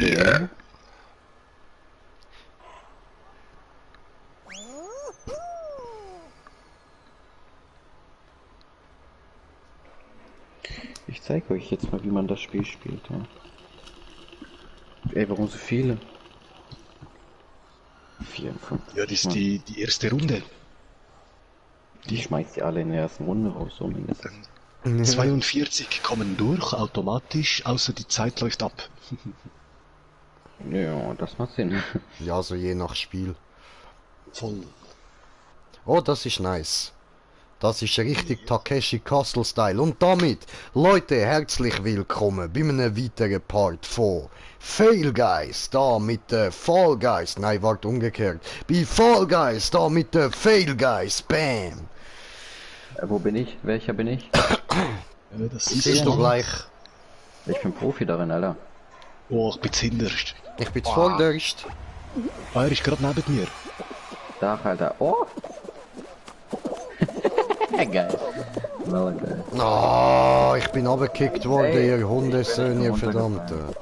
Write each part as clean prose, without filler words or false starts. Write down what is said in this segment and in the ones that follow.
Okay. Ich zeige euch jetzt mal, wie man das Spiel spielt. Ja. Ey, warum so viele? 54. Ja, das ist die erste Runde. Die schmeißt ihr alle in der ersten Runde raus, so mindestens. 42 kommen durch, automatisch, außer die Zeit läuft ab. Ja, das macht Sinn. Ja, so je nach Spiel. Voll. Oh, das ist nice. Das ist richtig Takeshi Castle Style. Und damit, Leute, herzlich willkommen bei einem weiteren Part von Fail Guys, da mit der Fall Guys. Nein, warte, umgekehrt. Bei Fall Guys, da mit der Fail Guys. Bam. Wo bin ich? Welcher bin ich? Das Siehst du gleich. Ich bin Profi darin, Alter. Oh, ich bin hinterst. Ich bin zuvorderst. Er ist gerade neben mir. Da, Alter. Oh! Geil. War geil. Oh, ich bin abgekickt worden, Ey, ihr Hundesöhne, ihr runtergefallen. Verdammte.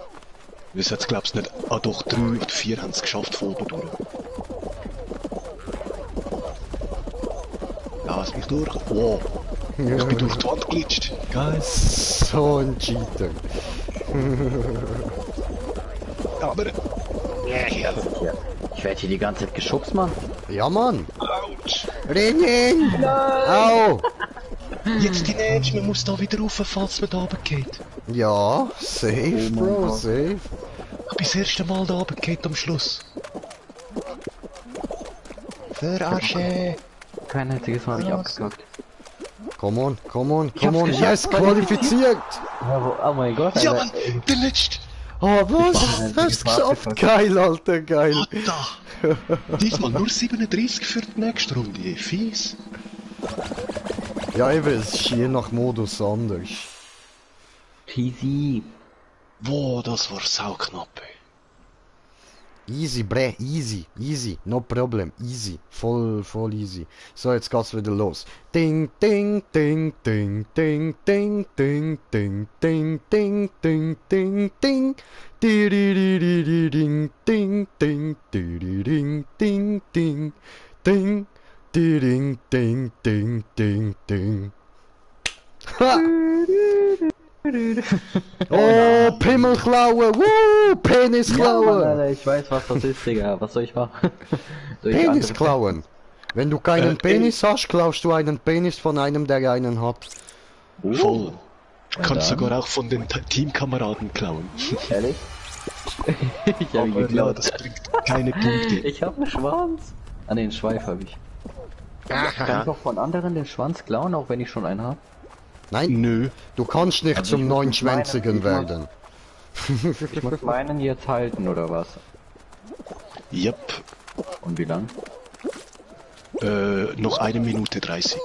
Wir jetzt glaubst nicht. Ah doch, 3 oder 4 haben es geschafft von oben durch. Lass mich durch. Wow. Ich bin durch die Wand glitscht. Geil. So ein Cheater. Aber... Ja. Ja. Ich werde hier die ganze Zeit geschubst, Mann. Ja, Mann. Autsch. Rennen! Au! Jetzt die Edge, man muss da wieder rauf, falls man da runtergeht. Ja, safe, Oh mein Bro, Gott. safe. Ich bin das erste Mal da runtergeht am Schluss. Verarsche! Kein einziges Mal mich abgekackt. Come on, come on, hab's come on. geschafft, Yes, qualifiziert! Oh mein Gott, Ja, Alter. Mann! Der letzte! Oh, was? Ich Hast du war geschafft? abgefuckt. Geil, Alter, geil. Da! Diesmal nur 37 für die nächste Runde. Fies. Ja, eben, es ist je nach Modus anders. Easy. Boah, das war sauknapp, ey. Easy, bre, easy, easy, no problem, easy, voll easy. So, jetzt geht's wieder los. Ding, ding, ding, ding, ding, ding, ding, ding, ding, ding, ding, ding, ding. Ding, ding, ding, ding, ding, ding, ding, ding, ding, ding, ding, ding. Ha! Oh, Pimmelklauen, woo, Penisklauen. Alter, ich weiß, was das ist, Digga. Was soll ich machen? Soll ich Penis andere- klauen. Wenn du keinen Penis hast, klaust du einen Penis von einem, der einen hat. Voll. Du kannst dann. sogar auch von den Teamkameraden klauen. Ehrlich? Ich hab ihn Aber ja, geklaut. das bringt keine Punkte. Ich hab einen Schwanz. An den Schweif hab ich. Kann ich auch von anderen den Schwanz klauen, auch wenn ich schon einen hab? Nein, Nö. du kannst nicht Also zum ich muss Neunschwänzigen mit meinen- werden. Ich muss meinen jetzt halten, oder was? Yep. Und wie lang? Noch 1 Minute 30.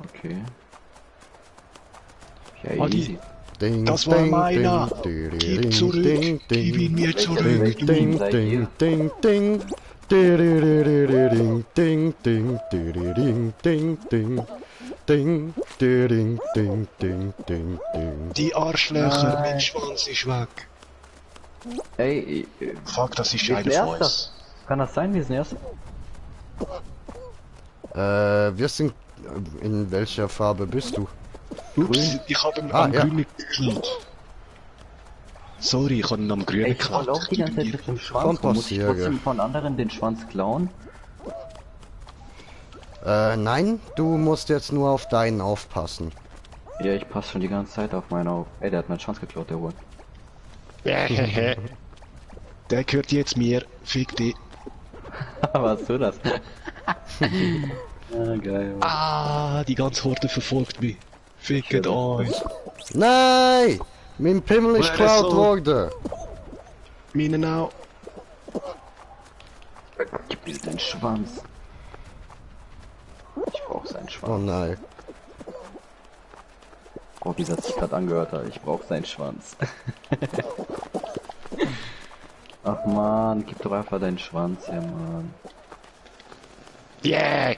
Okay. Ja, Adi. easy. Ding, Das war ding, meiner. ding, ding, Gib ding, zurück. ding, Gib ihn mir zurück. Welchen ding, Team seid ding, ihr? ding, ding, ding, ding, ding, ding, ding, ding, ding, ding, ding, ding, ding, ding. Die Arschlöcher, Nein. mein Schwanz ist weg. Ey, Fuck, das ist wir eine sind Erster. Voice. Kann das sein, wir sind Erster? Wir sind... In welcher Farbe bist du? Ups, ich habe ihn Ah, am ja. Grünen geklaut. Sorry, ich habe ihn am Grünen Ey, ich geklaut. wollte auch die ganze Zeit mit dem Kann Schwanz. Muss ich passieren. trotzdem von anderen den Schwanz klauen? Nein, du musst jetzt nur auf deinen aufpassen. Ja, ich passe schon die ganze Zeit auf meinen auf. Ey, der hat meinen Schwanz geklaut, der Hund. Der gehört jetzt mir. Fick dich. Was du das? Ah, geil. Mann. Ah, die ganze Horde verfolgt mich. Fickt euch. Nein! Mein Pimmel ist Wer ist geklaut so? worden. Meinen auch. Gib mir deinen Schwanz. Ich brauch seinen Oh Schwanz. nein. Oh, wie das sich gerade angehört hat. Ich brauch seinen Schwanz. Ach man, gib doch einfach deinen Schwanz her, Mann. Yeah!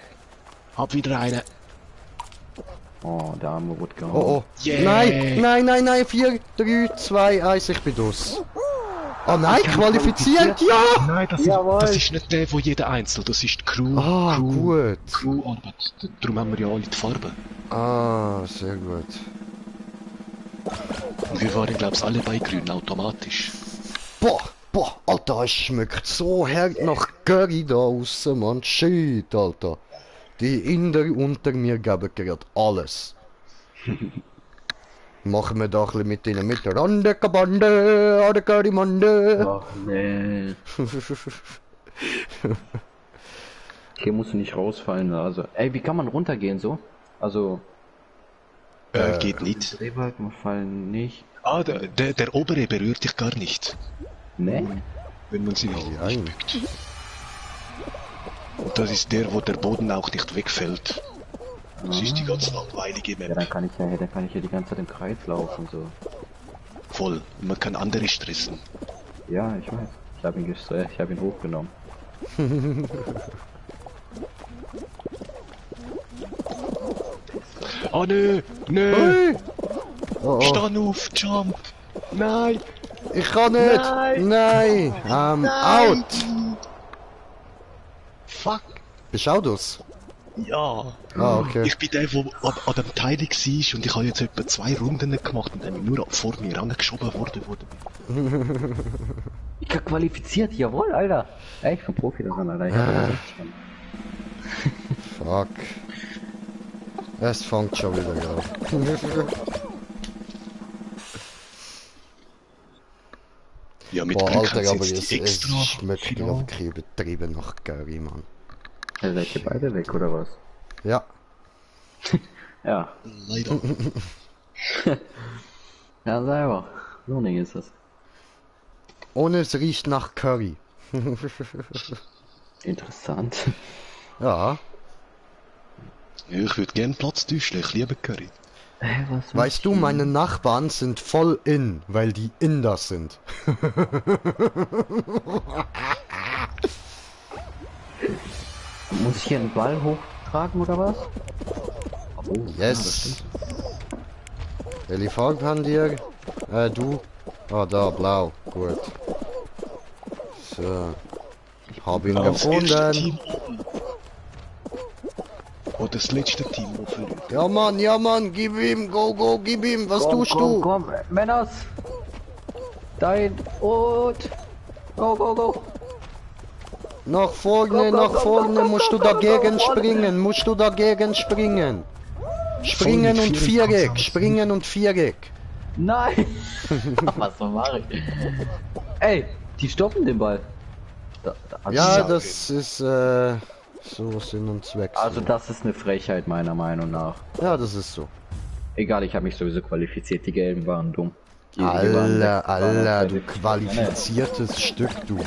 Hab wieder eine. Oh, der arme wurde gehauen. Oh oh. Yeah. Nein, nein, nein, nein. 4, 3, 2, 1, ich bin aus. Oh nein, qualifiziert, ja! Nein, Jawohl. das ist nicht der, wo jeder einzeln, das ist die Crew. Ah, gut. Crewarbeit. Darum haben wir ja alle die Farben. Ah, sehr gut. Und wir waren, glaube ich, alle bei grün, automatisch. Boah, Alter, es schmeckt so hart nach Curry da aussen, Mann. Shit, Alter. Die Inder unter mir geben gerade alles. Machen wir da ein bisschen mit ihnen mit. Randekabande, der Currymande. Ach nee. Okay, musst du nicht rausfallen, also. Ey, wie kann man runtergehen so? Also. Geht nicht. Drehbalken fallen nicht. Ah, der obere berührt dich gar nicht. Nee? Wenn man sie nicht Nein. bückt. Und das ist der, wo der Boden auch nicht wegfällt. Das ist die ganz langweilige Ja, Map. dann kann ich ja die ganze Zeit im Kreis laufen, so. Voll. Und man kann andere stressen. Ja, ich weiß. Ich hab ihn hochgenommen. Oh nö, nö. Hey. Oh, oh. Stand auf, jump. Nein. Ich kann nicht. Nein. Out. Fuck. Bist du auch das? Ja. Ah, okay. Ich bin der, der an dem Teil war und ich habe jetzt etwa 2 Runden gemacht und dann nur vor mir angeschoben wurde. Ich hab qualifiziert, jawohl, Alter. Ey, ich bin Profi daran, Alter. Ich hab das echt schon. Fuck. Es fängt schon wieder an. Ja, mit Boah, Glück Alter, haben aber sie es jetzt die extra schmeckt Final. auf betrieben nach Curry, Mann. Ja, seid ihr beide weg, oder was? Ja. Ja. Leider. Ja, selber. So nicht ist es. Ohne es riecht nach Curry. Interessant. Ja. Ja, ich würde gerne Platz täuschen, ich liebe Curry. Was Weißt du, meine Nachbarn sind voll in, weil die Inder sind. Muss ich hier einen Ball hochtragen, oder was? Oh, Yes. Welche Farbe haben dir? Du? Ah, da, blau. Gut. So. Hab ihn Das erste gefunden. Team oben. Oder das letzte Team oben. Ja, Mann, gib ihm, go, gib ihm. Was tust du? Komm, Männers! Dein und go! Nach vorne, Go, go, nach go, vorne, go, go, musst du go, go, dagegen go, go. springen, musst du dagegen springen. Springen mit und Viereck Viereck, kannst du springen und Viereck. Nein! Was soll mache ich? Ey, die stoppen den Ball. Ja, Sauber. das ist so Sinn und Zweck. Also so. das ist eine Frechheit meiner Meinung nach. Ja, das ist so. Egal, ich habe mich sowieso qualifiziert, die Gelben waren dumm. Die waren Alter, du qualifiziert. qualifiziertes Stück, du.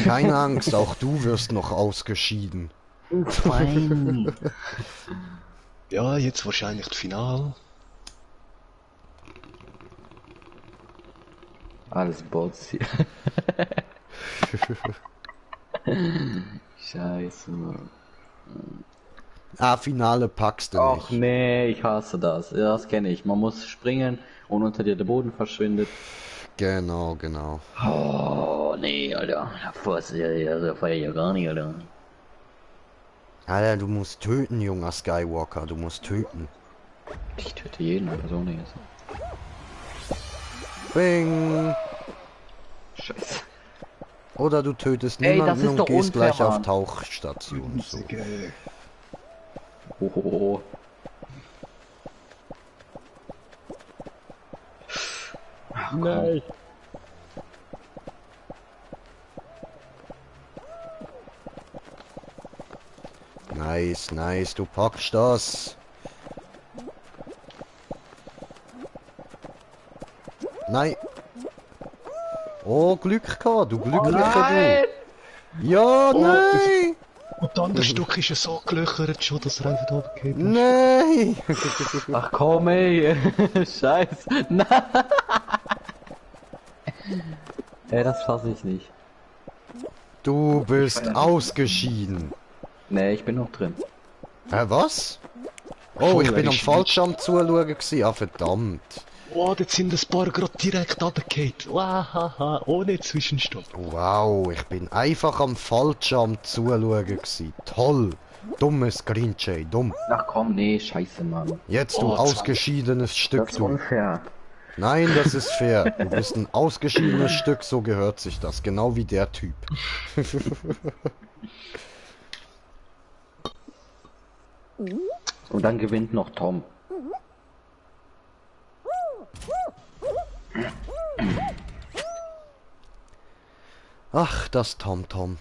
Keine Angst, auch du wirst noch ausgeschieden. Fein. Ja, jetzt wahrscheinlich das Finale. Alles Bots hier. Scheiße, Mann. Finale packst du Och nicht. nee, ich hasse das. Ja, das kenne ich. Man muss springen und unter dir der Boden verschwindet. Genau. Oh nee, Alter. Das feier ich ja gar nicht, Alter. Alter, du musst töten, junger Skywalker, du musst töten. Ich töte jeden, Alter, so nicht. Bing! Scheiße. Oder du tötest Ey, das niemanden ist und doch gehst unfair, gleich auf Mann. Tauchstation. So. Oh. Ach, nein. Nice, du packst das. Nein. Oh, Glück gehabt, du glücklicher du. Ja, nein. Und das andere Stück ist ja so gelöchert schon, dass er einfach oben geht. Nein. Ach komm, ey. Scheiße. Nein. Ey, das fasse ich nicht. Du bist ausgeschieden. Nee, ich bin noch drin. Was? Oh, ich bin am Voll Fallschirm zuschauen gewesen. Ah, verdammt. Oh, jetzt sind das paar gerade direkt runtergefallen. Wahaha, ohne Zwischenstopp. Wow, ich bin einfach am falschen am Zuschauen gewesen. Toll. Dummes Grinche, dumm. Ach komm, nee, scheiße, Mann. Jetzt du Oh, ausgeschiedenes Das Stück, ist du. unfair. Nein, das ist fair. Du bist ein ausgeschiedenes Stück, so gehört sich das. Genau wie der Typ. Und dann gewinnt noch Tom. Ach, das Tom-Tom.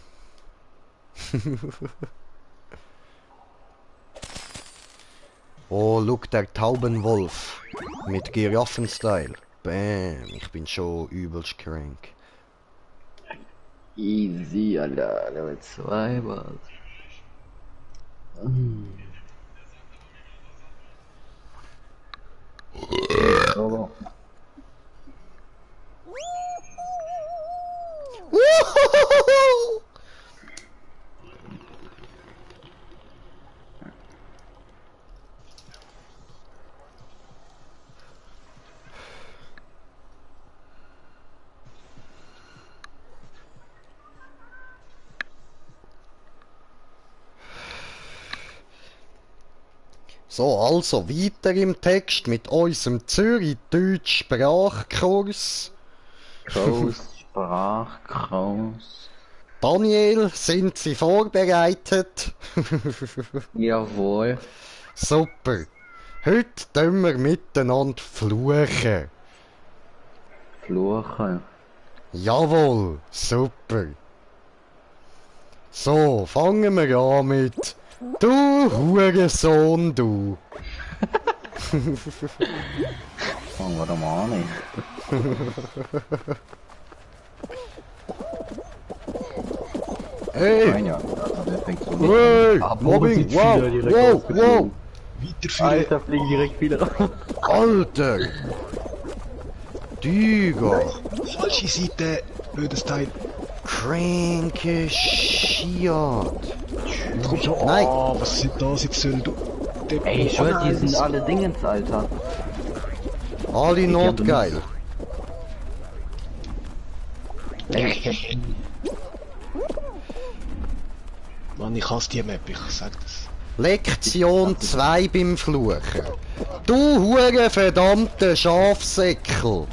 Oh, look, der Taubenwolf. Mit Giraffen-Style. Bam, ich bin schon übelst krank. Easy, Alter. Level 2 was. So. So, also weiter im Text mit unserem Zürich-Deutsch-Sprachkurs. Groß, Sprachkurs. Daniel, sind Sie vorbereitet? Jawohl. Super. Heute tun wir miteinander fluchen. Fluche. Jawohl, super. So, fangen wir an mit Du Hurensohn, du. Fangen wir doch mal an, ey. Hey, Nein, ja. Der fängt so nicht hey, an. Mobbing, Wieder wow, direkt wow, wow. rausgeflogen. Weiterführen. Alter, fliegen direkt wieder raus. Alter. Digga. Falsche Seite, blödes Teil. Cranke Shit. Nein. Oh, was sind das jetzt für ein... Ey, ich schwör, die sind alle Dingens, Alter. Ali notgeil. Mann, ich hasse die Map, ich sag das. Lektion 2 beim Fluchen. Du hure verdammte Schafsäckel.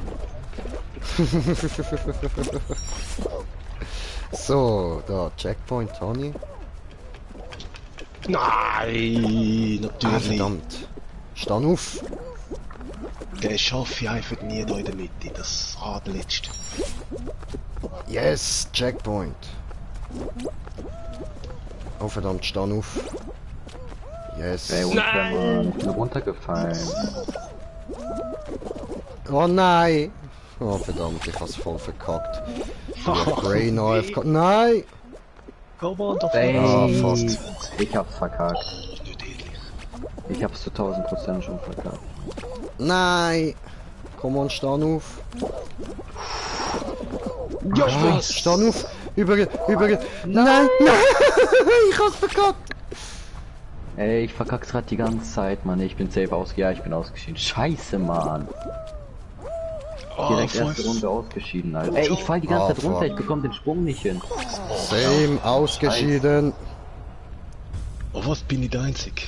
So, da, Checkpoint, Tony. Nein, natürlich. Verdammt. Stand auf. Der schaffe ich einfach nie da in der Mitte, das letzte. Yes, Checkpoint. Oh verdammt, stand auf. Yes. Ey, unfair, Mann. Ich bin runtergefallen. Oh nein. Oh verdammt, ich hab's voll verkackt. Brain AFK. Nein! Komm on, da Ey, fast. ich hab's verkackt. Nicht ehrlich. Ich hab's zu 1000% schon verkackt. Nein! Komm on, stand auf. Ja, Stand auf. Nein, nein! Ich hab's verkackt! Ey, ich verkack's grad die ganze Zeit, Mann. Ich bin safe ja, ich bin ausgeschieden. Scheiße, Mann. Direkt erste Runde ausgeschieden, Alter. Ey, ich fall die ganze Zeit runter, fuck. ich bekomme den Sprung nicht hin. Same, ausgeschieden. Oh, was bin ich der Einzige?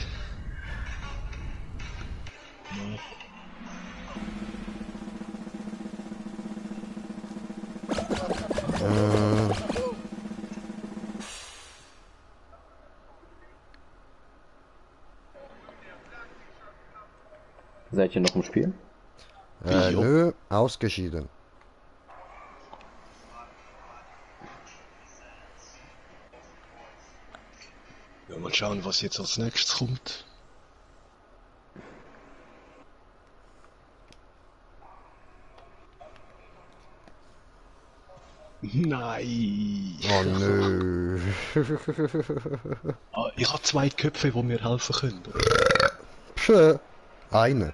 Seid ihr noch im Spiel? Nö, ausgeschieden. Ja, mal schauen, was jetzt als nächstes kommt. Nein! Oh nö. Ah, ich habe zwei Köpfe, die mir helfen können. Pschö. Eine.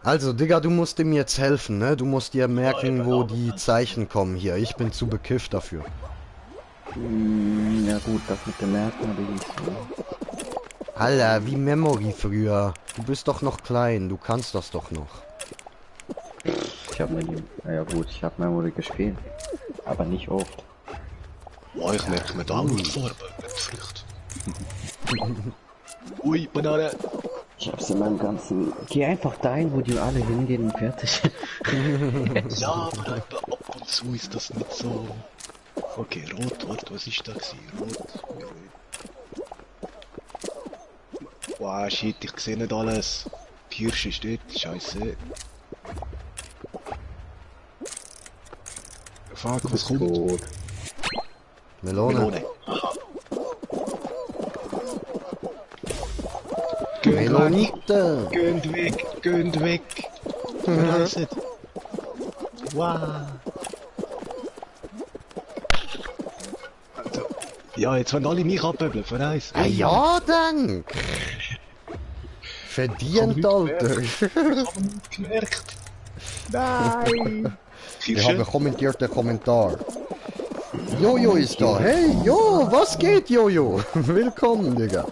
Also, Digga, du musst ihm jetzt helfen, ne? Du musst dir merken, wo die Zeichen kommen hier. Ich bin zu bekifft dafür. Ja gut, das mit dem Merken habe ich nicht so. Alter, wie Memory früher. Du bist doch noch klein, du kannst das doch noch. Ich habe Memory. Ja gut, ich habe Memory gespielt. Aber nicht oft. Boah, ich merke mir da auch die Farbe. Vielleicht. Ui, Banane. Ich hab's in meinem ganzen... Geh einfach dahin, wo die alle hingehen und fertig. Ja, aber ab und zu ist das nicht so... Okay, rot, warte, was ist da gewesen? Rot, ja. Wow, shit, ich sehe nicht alles. Kirsche steht, scheiße. Fuck, was kommt? Gut. Melone. Melone. Melonite. Geht weg, geht weg. Verreist. Wow. Also, ja, jetzt wollen alle mich abpöbeln, verreist. Ah ja, dank. Verdient, Alter. Ich hab nicht gemerkt. Nein. Ich habe kommentierten Kommentar. Jojo ist da. Hey, Jo, was geht, Jojo? Willkommen, Digga.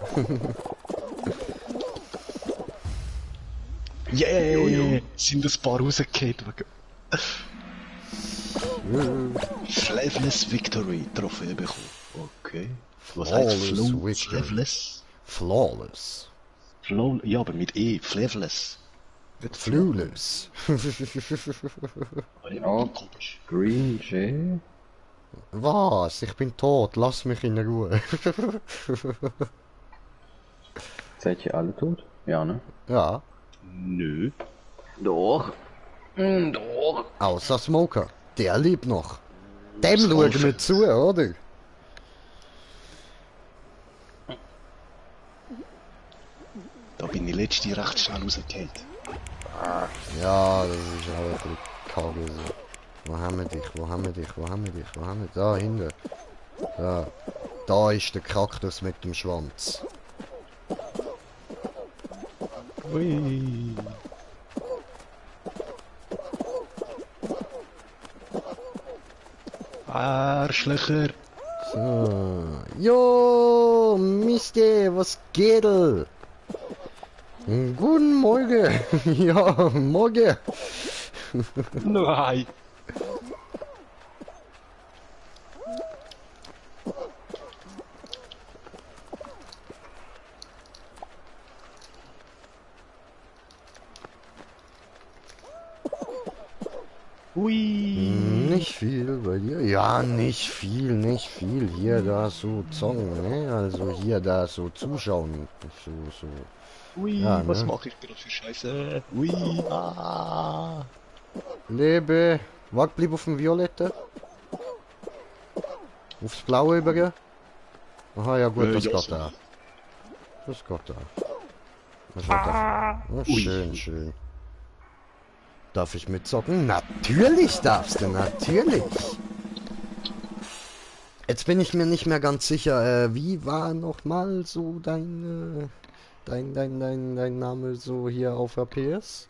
Yeah, sind ein paar rausgefallen. Flaveless Victory Trophäe bekommen. Okay. Was heißt Flaveless? Flawless. Ja, aber mit E. Flaveless. Nicht Flawless. Ja, Green J. Was? Ich bin tot. Lass mich in Ruhe. Seid ihr alle tot? Ja, ne? Ja. Nö. Doch. Doch. Außer Smoker. Der lebt noch. Dem schauen wir zu, oder? Da bin ich letzte recht schnell rausgefallen. Ja, das ist auch ein bisschen kacke so. Wo haben wir dich? Wo haben wir dich? Wo haben wir dich? Wo haben wir dich? Da hinten. Da. Da ist der Kaktus mit dem Schwanz. Ui. Arschlöcher. So. Jo, Mister, was geht? Guten Morgen. Ja, morgen. Nein. Ui. Nicht viel bei dir? Ja, nicht viel. Hier, da so Zong, ne? Also hier, da so zuschauen. So. Ui, Ja, was ne? mache ich gerade für Scheiße? Ui. Ah. Lebe. Wart, bleib auf dem Violette. Aufs Blaue übergehen. Aha, ja gut, das ja, geht so. da. Das geht da. Das geht da. Oh, schön. Darf ich mitzocken? Natürlich darfst du, natürlich. Jetzt bin ich mir nicht mehr ganz sicher, wie war noch mal so dein Name so hier auf APS?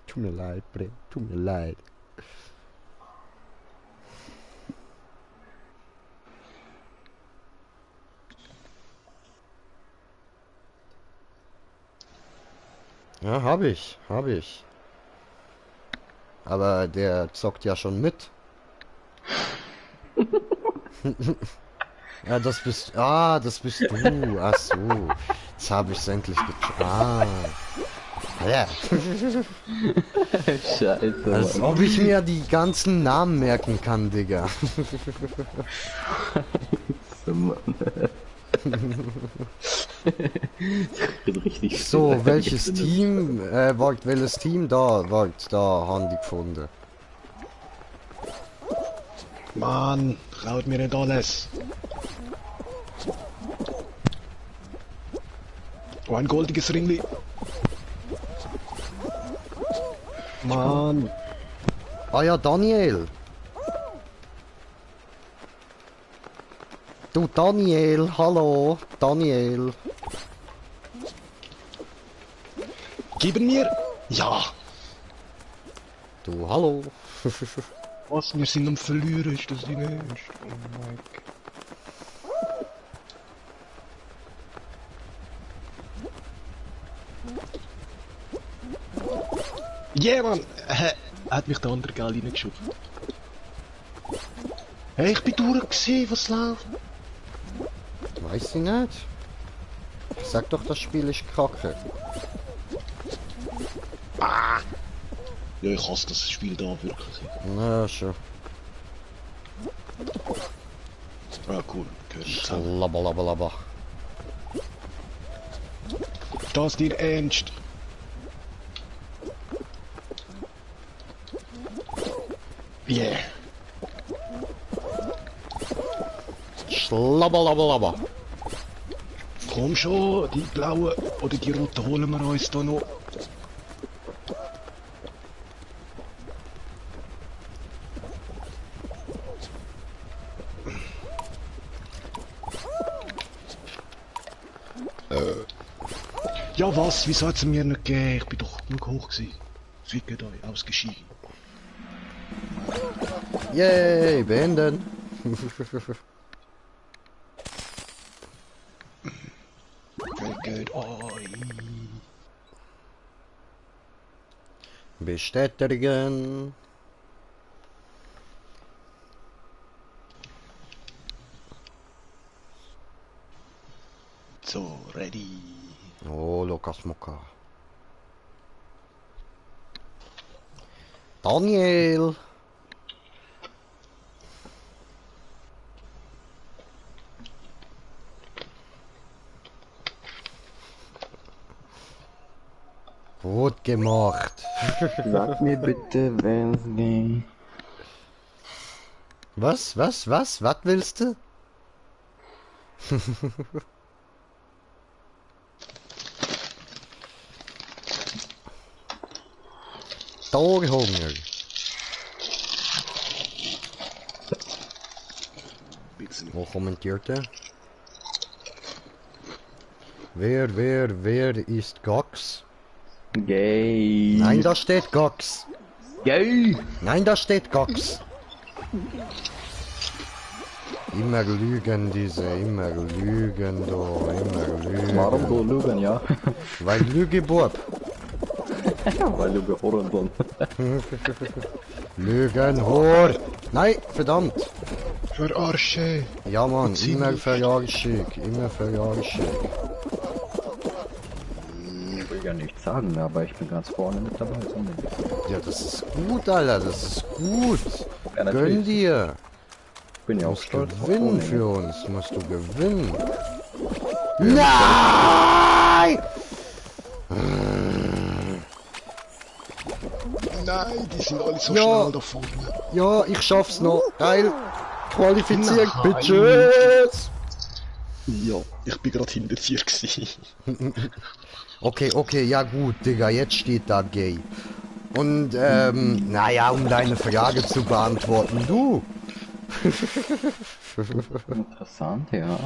Tut mir leid, Bre, tut mir leid. Ja, hab ich. Aber der zockt ja schon mit. Ja, das bist du. Ach so. Jetzt habe ich es endlich gecheckt. Ah. Ja. Scheiße. Als ob ich mir die ganzen Namen merken kann, Digga. Mann. Richtig So, still. welches Team? Welches Team? Da haben die gefunden. Mann, klaut mir nicht alles. Oh, ein goldiges Ringli. Mann. Ah ja, Daniel. Du Daniel, hallo, Daniel. Geben mir. Ja. Du, hallo. Was? Wir sind am Verlieren, ist das die nicht? Oh mein Gott. Yeah, Mann! Hat mich der andere Gall reingeschoben. Hey, ich bin durch, was läuft? Weiß ich nicht. Ich sag doch, das Spiel ist kacke. Ah! Ja, ich hasse das Spiel da wirklich. Na schon. Ah, cool. Gehören zusammen. Schlabalabalaba. Das dir ernst? Yeah. Schlabalabalaba. Komm schon, die blauen oder die roten holen wir uns da noch. Ja was, wieso hat es mir nicht gegeben? Ich bin doch genug hoch gewesen. Fickt euch, ausgeschieden. Yay, beenden. Fickt euch. Bestätigen. So, ready. Oh, Lukas Mucka. Daniel. Gut gemacht. Sag mir bitte, wenn's geht. Was willst du? Taghunger. Wo kommentiert er? Wer ist Gax? Gay. Nein, da steht Gax. Gay. Nein, da steht Gax. Immer lügen diese, immer lügen da, immer lügen. Warum du lügen, ja? Weil Lügebub. Weil du gehorren Lügen, Hor. Nein, verdammt. Verarsche. Ja Mann, Ziemlich. immer verjagschig, immer verjagschig. Ich will ja nichts sagen, aber ich bin ganz vorne mit dabei. So nicht. Ja, das ist gut, Alter, das ist gut. Ja, Gönn natürlich. dir. Ich bin ja Du auch musst stolz. auf gewinnen Vorne. für uns, musst du gewinnen. Nein! Nein, die sind alle so Ja. schnell da vorne. Ja, ich schaff's noch. Geil. Qualifiziert, Nein. Bitches. Ja, ich bin gerade hinter dir gewesen. Okay, ja gut, Digga, jetzt steht da gay. Und, naja, um deine Frage zu beantworten, du. Interessant, ja.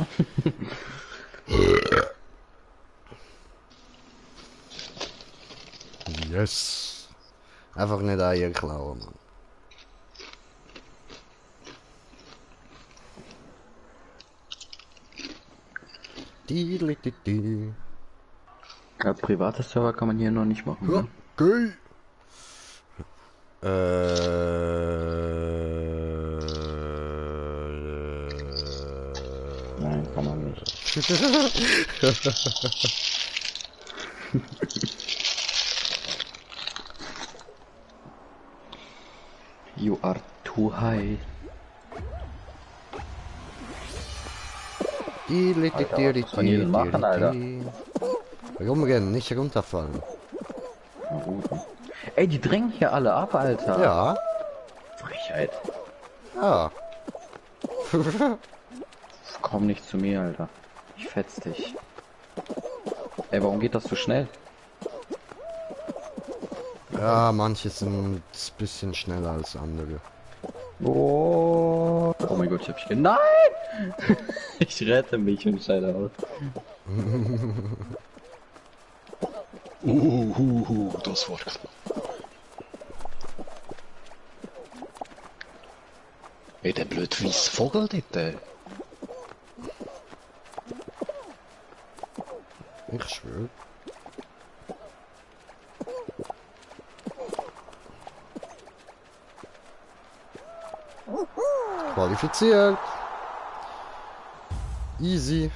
Yes. Einfach nicht Eier klauen, Mann. Die. Ja, private Server kann man hier noch nicht machen. Ja, Ne? geil. Nein, kann man nicht. You are too high. Alter, was kann ich denn machen, Alter? Rumrennen, nicht runterfallen. Na gut. Ey, die drängen hier alle ab, Alter. Ja, Frechheit. ja. Komm nicht zu mir, Alter. Ich fetz dich. Ey, warum geht das so schnell? Ja, manche sind ein bisschen schneller als andere. Oh mein Gott, ich hab mich Nein! Ich rette mich und scheide aus. Das war knapp. Ey, der blöd weiße Vogel dort. Ich schwöre. Qualifiziert. Easy.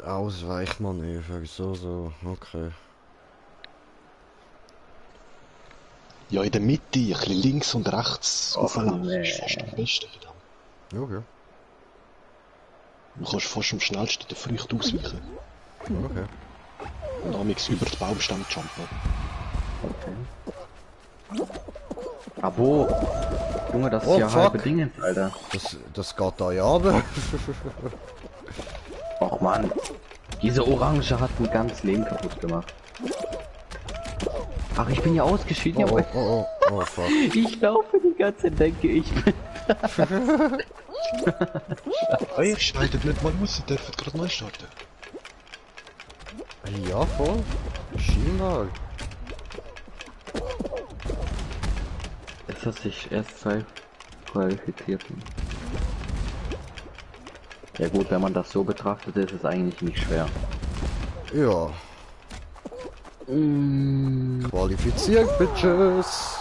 Ausweichmanöver, so, okay. Ja, in der Mitte, ein bisschen links und rechts auflaufen, nee. ist fast am besten für dich. Okay. Du kannst fast am schnellsten den Früchten ausweichen. Okay. Und amigs über die Baumstämme jumpen. Okay. Abo! Junge, das ist Oh, ja fuck. halbe Dingens, Alter. Das geht da ja runter. Och man, diese Orange hat ein ganzes Leben kaputt gemacht. Ach, ich bin ja ausgeschieden. Oh, fuck. Ich laufe die ganze Zeit, denke ich. Ihr schneidet nicht mal aus, ihr dürft gerade neu starten. Ja, voll. Scheinbar. Jetzt hat sich erst 2 qualifiziert. Ja gut, wenn man das so betrachtet, ist es eigentlich nicht schwer. Ja. Qualifiziert, Bitches.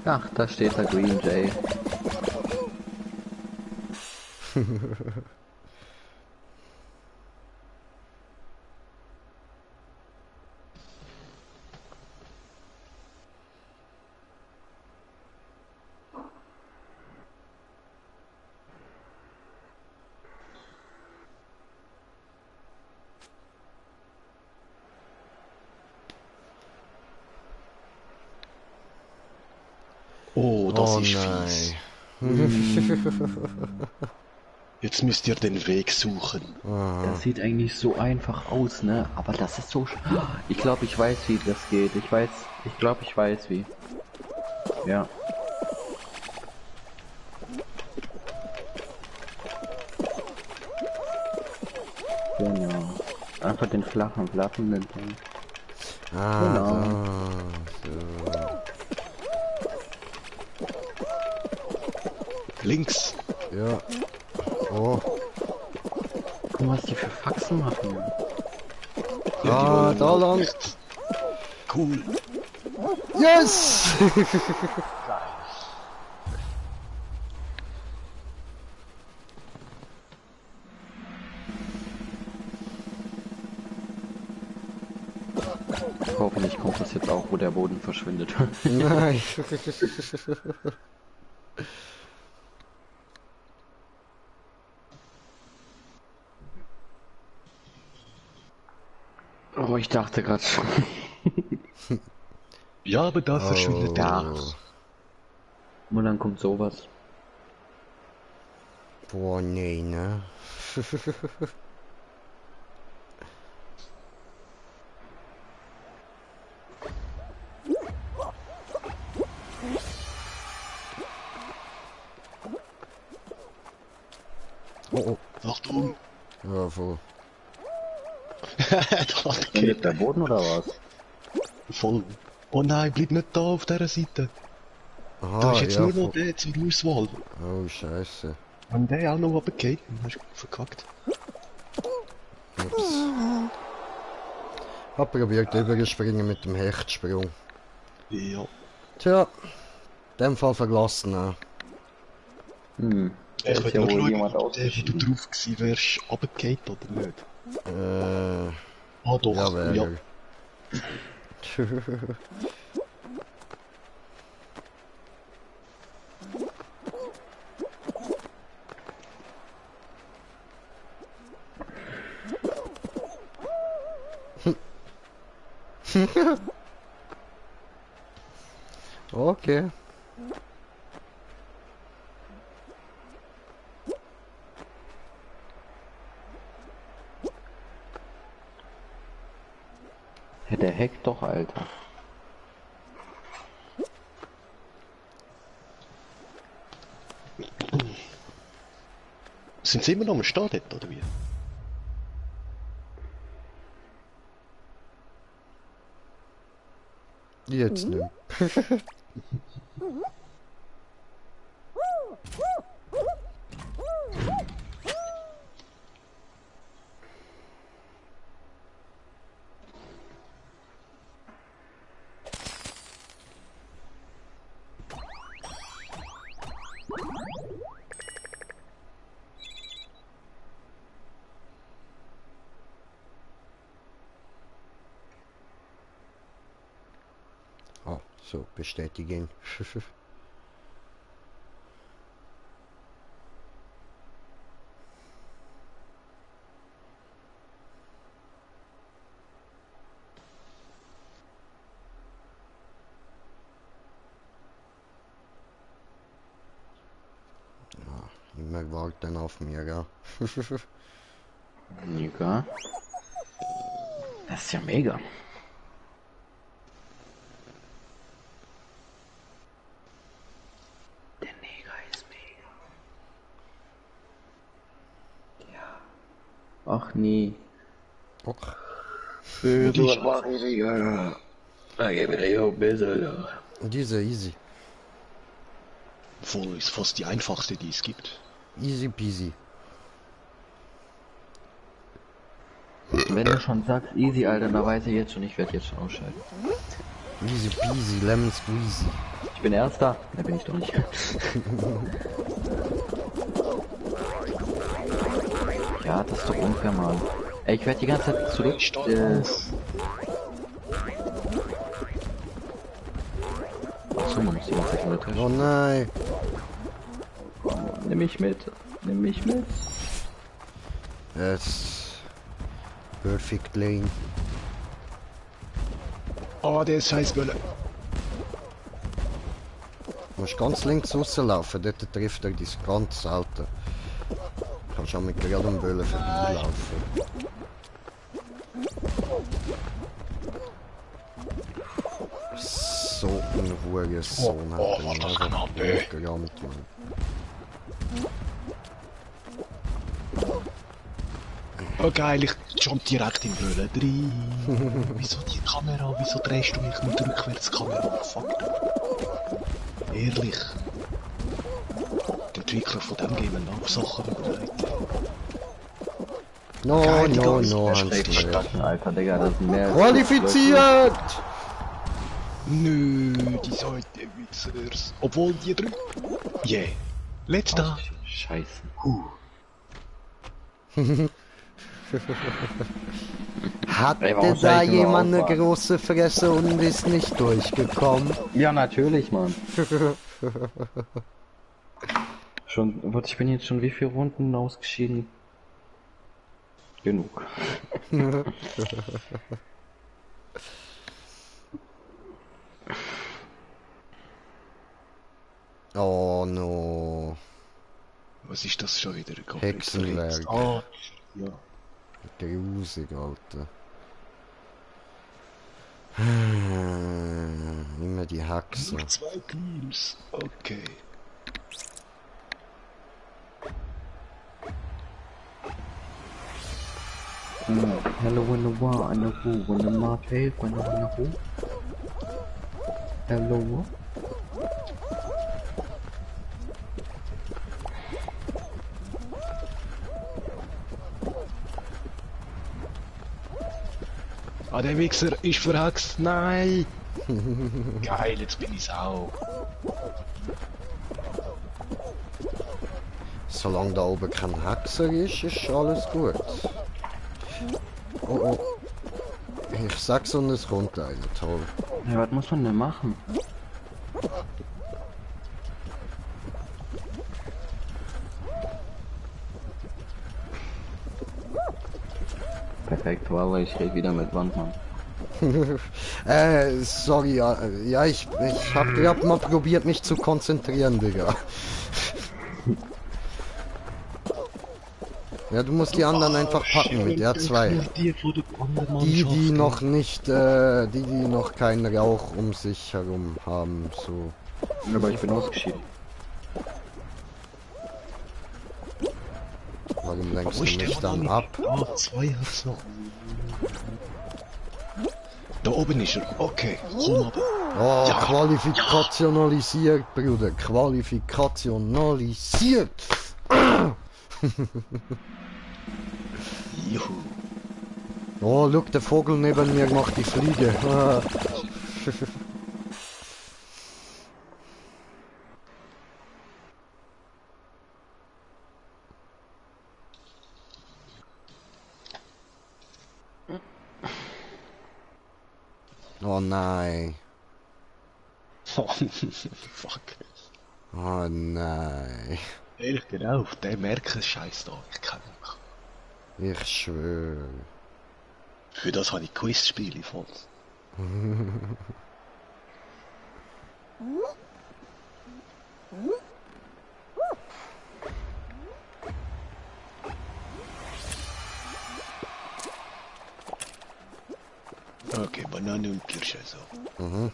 Ach, da steht der Green Jay. Oh, das Oh ist nein. fies. Jetzt müsst ihr den Weg suchen. Das sieht eigentlich so einfach aus, ne? Aber das ist so ich glaube, ich weiß, wie das geht. Ich glaube, ich weiß wie. Ja. Genau. Einfach den flachen Platten entlang. Genau. So. Links. Ja. Oh. Guck mal, was die für Faxen machen. Ah, die da wollen lang. rechts. Cool. Yes! Hoffentlich kommt das jetzt auch, wo der Boden verschwindet. Nein. Oh, ich dachte gerade schon. Ja, aber da verschwindet er auch. Und dann kommt sowas. Boah, nee, ne? Oh, Achtung. ja, voll. Verschwindet der Boden oder was? Voll. Oh nein, bleib nicht da auf dieser Seite. Aha, Da ist jetzt ja, nur noch voll. der zur Auswahl. Oh, scheiße. Wenn der auch noch runtergeht, dann hast du verkackt. Ups. Hab probiert überspringen mit dem Hechtsprung. Ja. Tja, in dem Fall verlassen. Ne? Hm. Da Ich ist könnte ja noch wohl schauen, jemand ob der, wo du ausgeschieden. drauf gewesen wärst, runtergeht oder nicht. Ah doch, Ja, wäre ja. er. Okay. Ja, der hackt doch, Alter. Sind sie immer noch am Start dort, oder wie? Jetzt nicht. Oh, so, bestätigen. Immer warten auf mir, ja. Mega. Das ist ja mega. Der Neger ist mega. Ja. Ach nee. Och, Was mache ich, Alter? Da gebe ich dir auch besser, Alter. diese easy. Voll ist fast die einfachste, die es gibt. Easy peasy. Wenn du schon sagst easy, Alter, dann weiß ich jetzt schon, ich werde jetzt schon ausschalten. Easy peasy, lemon squeezy. Ich bin Erster. Ne, bin ich doch nicht. Ja, das ist doch unfair, Mann. Ey, ich werde die ganze Zeit zurück. Achso, man muss die ganze Zeit in der Tasche. Oh nein. Nimm mich mit. Nimm mich mit. Yes. Perfect lane. Oh, der ist Scheißbölle. Du musst ganz links rauslaufen, dort trifft er dich ganz selten. Du kannst auch mit gerade um Böllen vorbeilaufen. So ein Hurensohn hat er was einfach Knappe. gerammt, Mann. Oh geil, ich jump direkt in Böllen drin. Wieso die Kamera? Wieso drehst du mich mit Rückwärtskamera? Fuck. Ehrlich. Die Entwickler von dem Game haben auch Sachen überlegt. No, Geil, die no, ganze no, Hans Schlecht. Lehr. Alter, Digga, das sind mehr. Qualifiziert! Nö, die Seite Witzers. Obwohl die drüben. Yeah. Letzter. Scheiße. Hatte Ey, warum da soll ich nur jemand eine aufwarten? große Fresse und ist nicht durchgekommen? Ja, natürlich, Mann. Schon, warte, ich bin jetzt schon wie viele Runden ausgeschieden? Genug. Oh no. Was ist das schon wieder? Hexenwerk. Ah, ja. Grusig, Alter. Immer die Haxe. Nur 2 Cubes. Okay. Hello, when the war, and the who, when the map hey, when the who. Hello. Ah, der Wichser ist verhext. Nein! Geil, jetzt bin ich's auch. Solange da oben kein Hexer ist, ist alles gut. Oh oh. Ich sag's und es kommt einer, toll. Ja, was muss man denn machen? Perfekt, Walla, ich rede wieder mit Wandmann. Sorry, ja, ich hab grad mal probiert mich zu konzentrieren, Digga. Ja, du musst die anderen einfach packen mit R2. Die von der anderen Die Mannschaft, noch nicht, die noch keinen Rauch um sich herum haben, so. Aber ich bin ausgeschieden. Warum lenkst Wo du ist der mich dann Mann? ab? Ah, 2 hat's noch. Da oben ist er. Okay, komm aber. Oh, Ja. qualifikationalisiert, Bruder, qualifikationalisiert. Juhu. Oh, look, der Vogel neben mir macht die Fliege. Ah. Oh nein. Oh, fuck. Oh nein. Ehrlich genau, der merkt Scheiß da. Ich kenne ihn. Ich schwöre. Für das habe ich Quizspiele voll. Okay, Banane und Kirsche so. Mhm.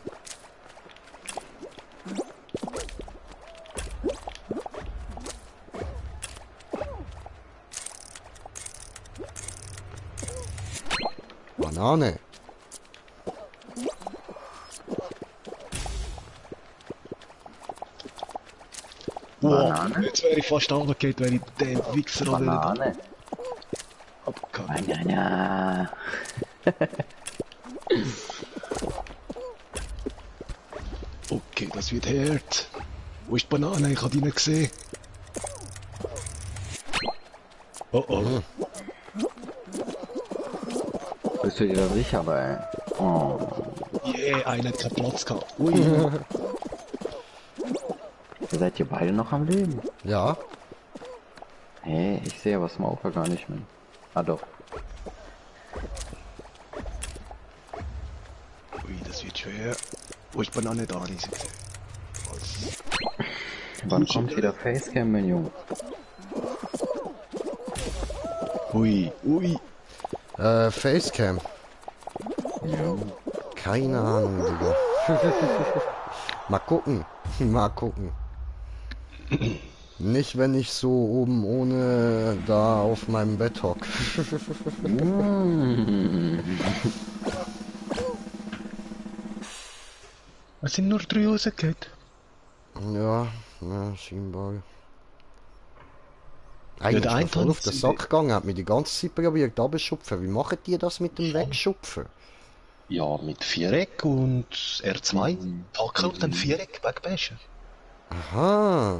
Banane. Banane. Jetzt wäre ich fast runtergefallen, wenn ich den Wichser Banane. abgekannt. Banane. Okay, das wird hart. Wo ist die Banane? Ich habe die nicht gesehen. Oh oh. Bist du dir da sicher, ey? Oh. Yeah, einer hat keinen Platz gehabt. Ui. Ihr seid ihr beide noch am Leben? Ja. Hey, ich sehe aber Smoker gar nicht mehr. Ah doch. Ui, das wird schwer. Wo ist die Banane da? Nicht gesehen. Wann kommt wieder Facecam, mein Junge? Ui, ui. Facecam. Ja. Keine Ahnung, Digga. Mal gucken. Mal gucken. Nicht, wenn ich so oben ohne da auf meinem Bett hock. Es sind nur 3 rausgegangen. Ja, ja, scheinbar. Ja, Eigentlich der ist mir eine voll auf hat den sie- Sack gegangen, hat mir die ganze Zeit probiert abschupfen. Wie machen die das mit dem Wegschupfen? Ja, mit Viereck und R2. Packen und dann Viereck wegbashen. Aha.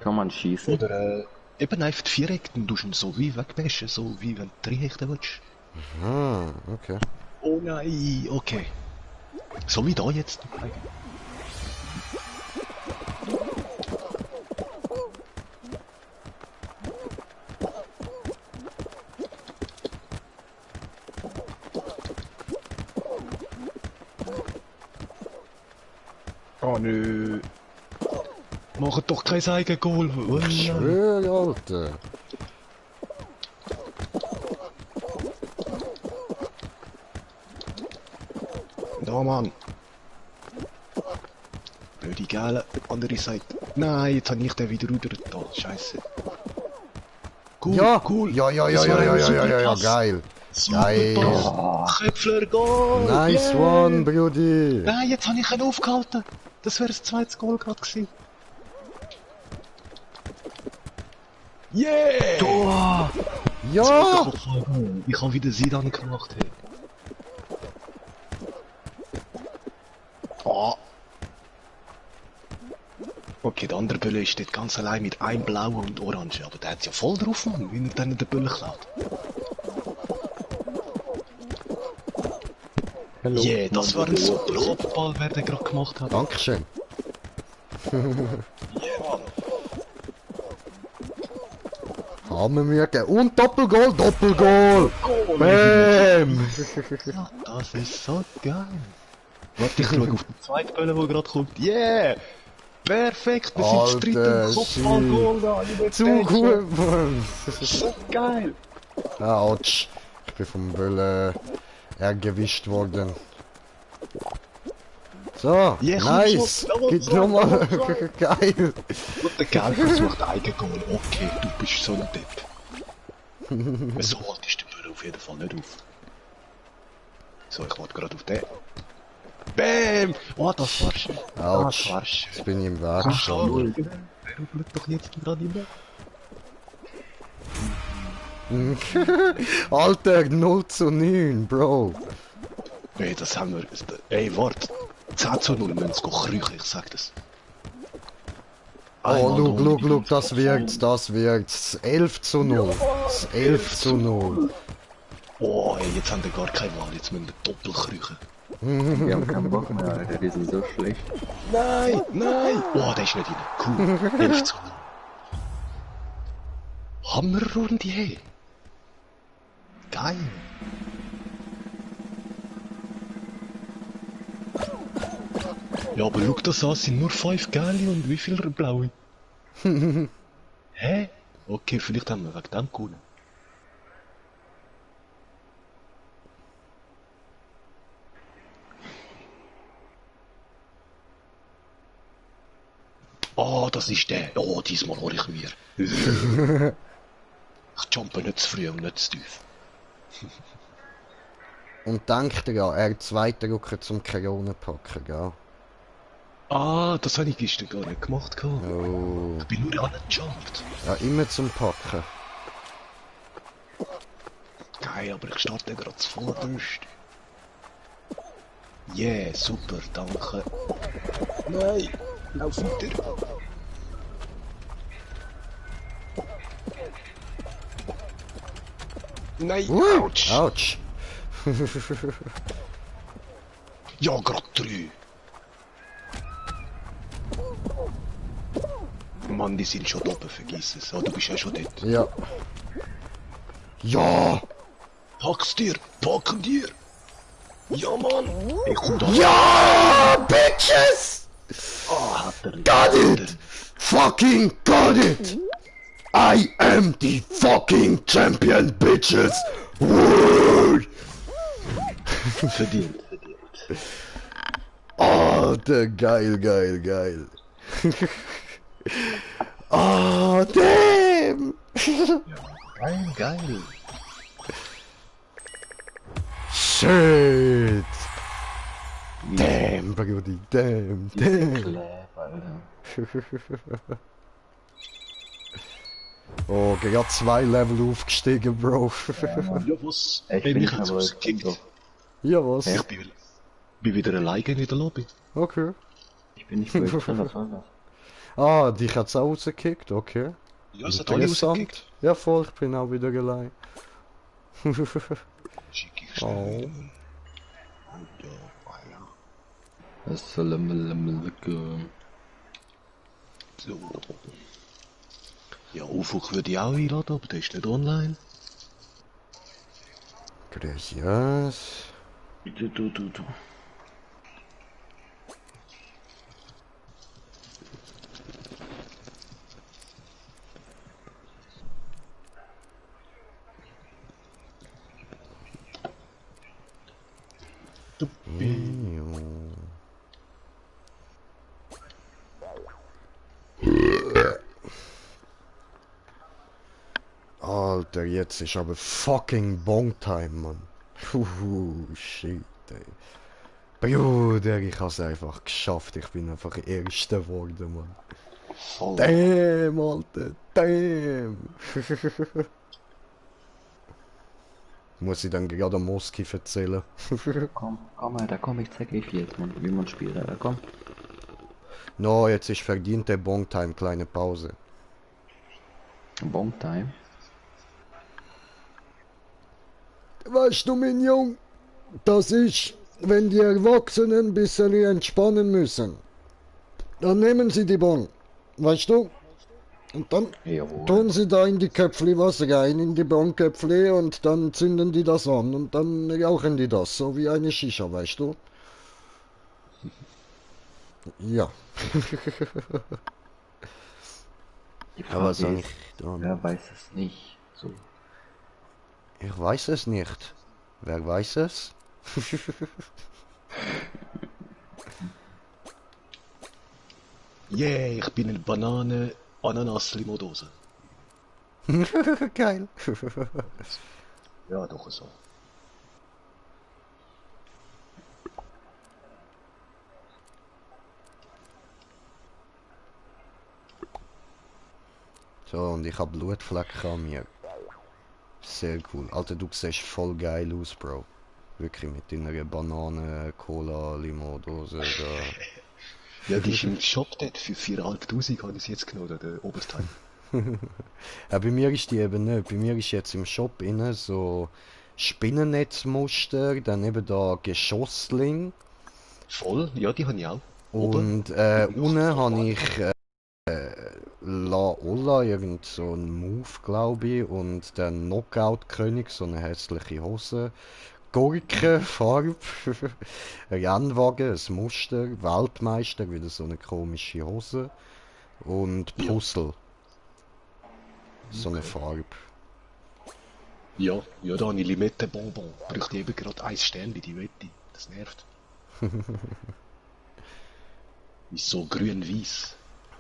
Kann man schießen? Oder eben einfach Viereck, dann tust du ihn so wie wegbashen, so wie wenn du 3 Hechte willst. Aha, okay. Oh nein, okay. So wie da jetzt. Oh nö. Mach doch kein Eigengoal. Oh Ich nein. schwöre, Alter. Da, Mann. Blöde Gale, andere Seite. Nein, jetzt habe ich den wieder rudert. Da, scheiße. Cool, Ja, cool. Ja, ja, ja, Das ja, war ja, ein ja, super ja, ja, Pass. geil. Super Geil. Pass. Köpfler, Goal. Nice Yeah. one, Brudi. Nein, jetzt habe ich ihn aufgehalten. Das wäre das zweite Goal gerade gewesen. Yeah! Tor! Ja! Ich habe wieder Sidan gemacht. Hey. Oh. Okay, der andere Bölle steht ganz allein mit einem blauen und orange, aber der hat ja voll drauf, Mann, wie er dann den Bölle klaut. Hallo. Yeah, das war ein super Kopfball, wer den gerade gemacht hat. Dankeschön. Yeah, Mann. Haben wir und Doppelgoal, Doppelgoal! Bam! Ja, das ist so geil. Warte, ich schaue auf den zweiten Bölle, der gerade kommt. Yeah! Perfekt, wir sind zu dritt im Kopfballgoal da. Zu gut, Mann. So geil. Autsch. Ich bin vom Böllen ergewischt worden. So, Ja, komm nice. schon. Jawohl, Geht so, nochmal. jawohl, so. Geil. Und der Gelb versucht Eigengoal. Okay, du bist so ein Depp. So alt ist der Böller auf jeden Fall nicht auf. So, ich warte gerade auf den. Bäm! Oh, das war schön. Autsch. Das war schön. Jetzt bin ich im Weg Schau, gestanden. er schaut doch jetzt gerade immer. Alter, 0:9, Bro. Ey, das haben wir... Ey, warte. 10:0 müssen wir kriechen, ich sag das. Oh, look, das wirkt. 11:0. Das 11:0. Oh, ey, jetzt haben wir gar keine Wahl, jetzt müssen wir doppelt kriechen. Wir haben keinen Bock mehr, Alter, die sind so schlecht. Nein, nein! Oh, der ist nicht rein. Cool. 11:0. Hammerrunde, hey. Geil. Ja, aber schau das an, es sind nur 5 gelbe und wie viele blaue? Hä? Okay, vielleicht haben wir wegen dem gewonnen. Oh, das ist der. Oh, diesmal hol ich mir. Ich jumpe nicht zu früh und nicht zu tief. Und denkt ihr ja, R2 drücken zum Corona packen, gell? Ah, das habe ich gestern gar nicht gemacht. Oh. Ich bin nur angejumpt. Ja, immer zum Packen. Geil, aber ich starte gerade zu vorderst. Yeah, super, danke. Nein, lauf weiter. Nein, ouch. Autsch. Ja, grad 3. Mann, die sind schon oben, vergiss es. Oh, du bist ja schon dort. Ja. Ja! Pack's dir, packen dir. Ja, Mann. Ich komm da. Ja! Bitches! Ah, hat er. Got it! Fucking got it! I am the fucking champion, bitches! Woo! Verdient. Alter, geil. Oh, damn! Geil. Shit! Damn, Brudi, damn. Oh, gerade 2 Level aufgestiegen, Bro. Ja, was? Ich Hey, bin mich nicht hat's mehr rausgekickt. so. Ja, was? Ich bin wieder alleine in der Lobby. Okay. Ich bin nicht wirklich drin, was soll das? Ah, dich hat's auch rausgekickt, okay. Ja, es hat alle rausgekickt. Ja, voll, ich bin auch wieder allein. Schick ich schnell. Oh. Assalamualaikum. So. Ja, Ufuk würde ich auch einladen, aber der ist nicht online. Gracias. Du. Alter, jetzt ist aber fucking Bong-Time, Mann. Shit, ey. Bruder, ich hab's einfach geschafft. Ich bin einfach Erster geworden, Mann. Voll. Damn, Alter, damn. Muss ich dann gerade am Moski erzählen? Komm, Alter, komm, ich zeig euch jetzt, Mann, wie man spielt, Alter, komm. No, jetzt ist verdiente Bong-Time, kleine Pause. Bomb Time. Weißt du, mein Jung, das ist, wenn die Erwachsenen ein bisschen entspannen müssen. Dann nehmen sie die Bon, weißt du? Und dann Jawohl. tun sie da in die Köpfli was rein, in die Bonköpfli, und dann zünden die das an und dann rauchen die das, so wie eine Shisha, weißt du? Ja. Die Ja, was Frage soll ist, ich tun? wer weiß es nicht. So. Ich weiß es nicht. Wer weiß es? Yeah, ich bin eine Banane Ananas-Limodose. Geil. Ja, doch so. So, und ich hab Blutflecken an mir. Sehr cool. Alter, du siehst voll geil aus, Bro. Wirklich mit deiner Banane, Cola, Limo-Dose da. Ja, die ist im Shop dort für 4'500 habe ich sie jetzt genommen, der Oberstein. Ja, bei mir ist die eben nicht. Bei mir ist jetzt im Shop innen so Spinnennetzmuster, dann eben da Geschossling Voll, ja, die habe ich auch. Oben. und unten habe ich La Olla, irgend so ein Move, glaube ich, und der Knockout-König, so eine hässliche Hose. Gurkenfarbe, Rennwagen, ein Muster, Weltmeister, wieder so eine komische Hose und Ja. Puzzle, so eine Farbe. Ja, ja, da habe ich Limettenbonbon. Bräuchte eben gerade ein Sternchen, die Wette. Das nervt. Ist so grün-weiß.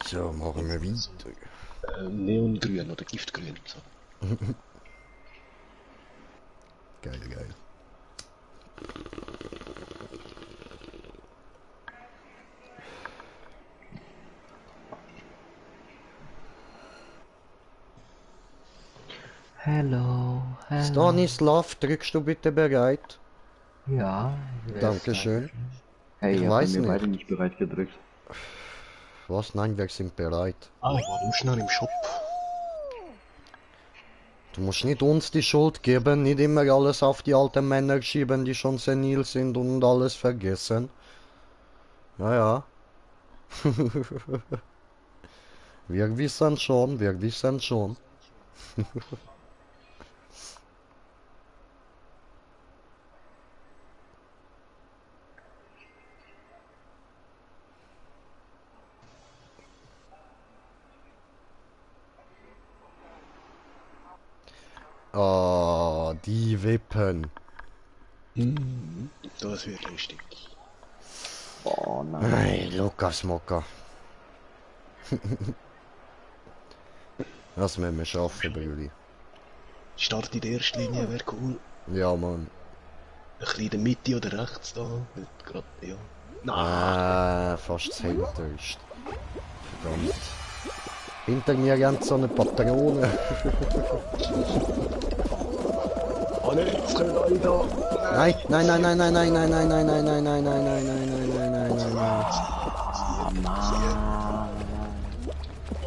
So, machen wir weiter. Neongrün oder Giftgrün. So. Geil, geil. Hello, hello. Stanislav, drückst du bitte bereit? Ja. Dankeschön. Hey, Ich ihr weiß habt mir nicht. beide nicht bereit gedrückt. Was? Nein, wir sind bereit. Ah, ich war nur schnell im Shop. Du musst nicht uns die Schuld geben, nicht immer alles auf die alten Männer schieben, die schon senil sind und alles vergessen. Ja, ja. Wir wissen schon, wir wissen schon. Ah, die Wippen. Das wird lustig. Oh nein. Hey, Lukas Mokka. Das müssen wir schaffen, Brüli. Start in der ersten Linie wäre cool. Ja, Mann. Ein bisschen in der Mitte oder rechts da. Nicht grad, ja. Nein. Fast das hinterst. Verdammt. Hinter mir rennt so eine Patrone. Oh nein, jetzt kommen alle da. Nein, nein, nein, nein, nein, nein, nein, nein, nein, nein, nein, nein, nein, nein, nein, nein, nein, nein, nein, nein. Ah, Mann.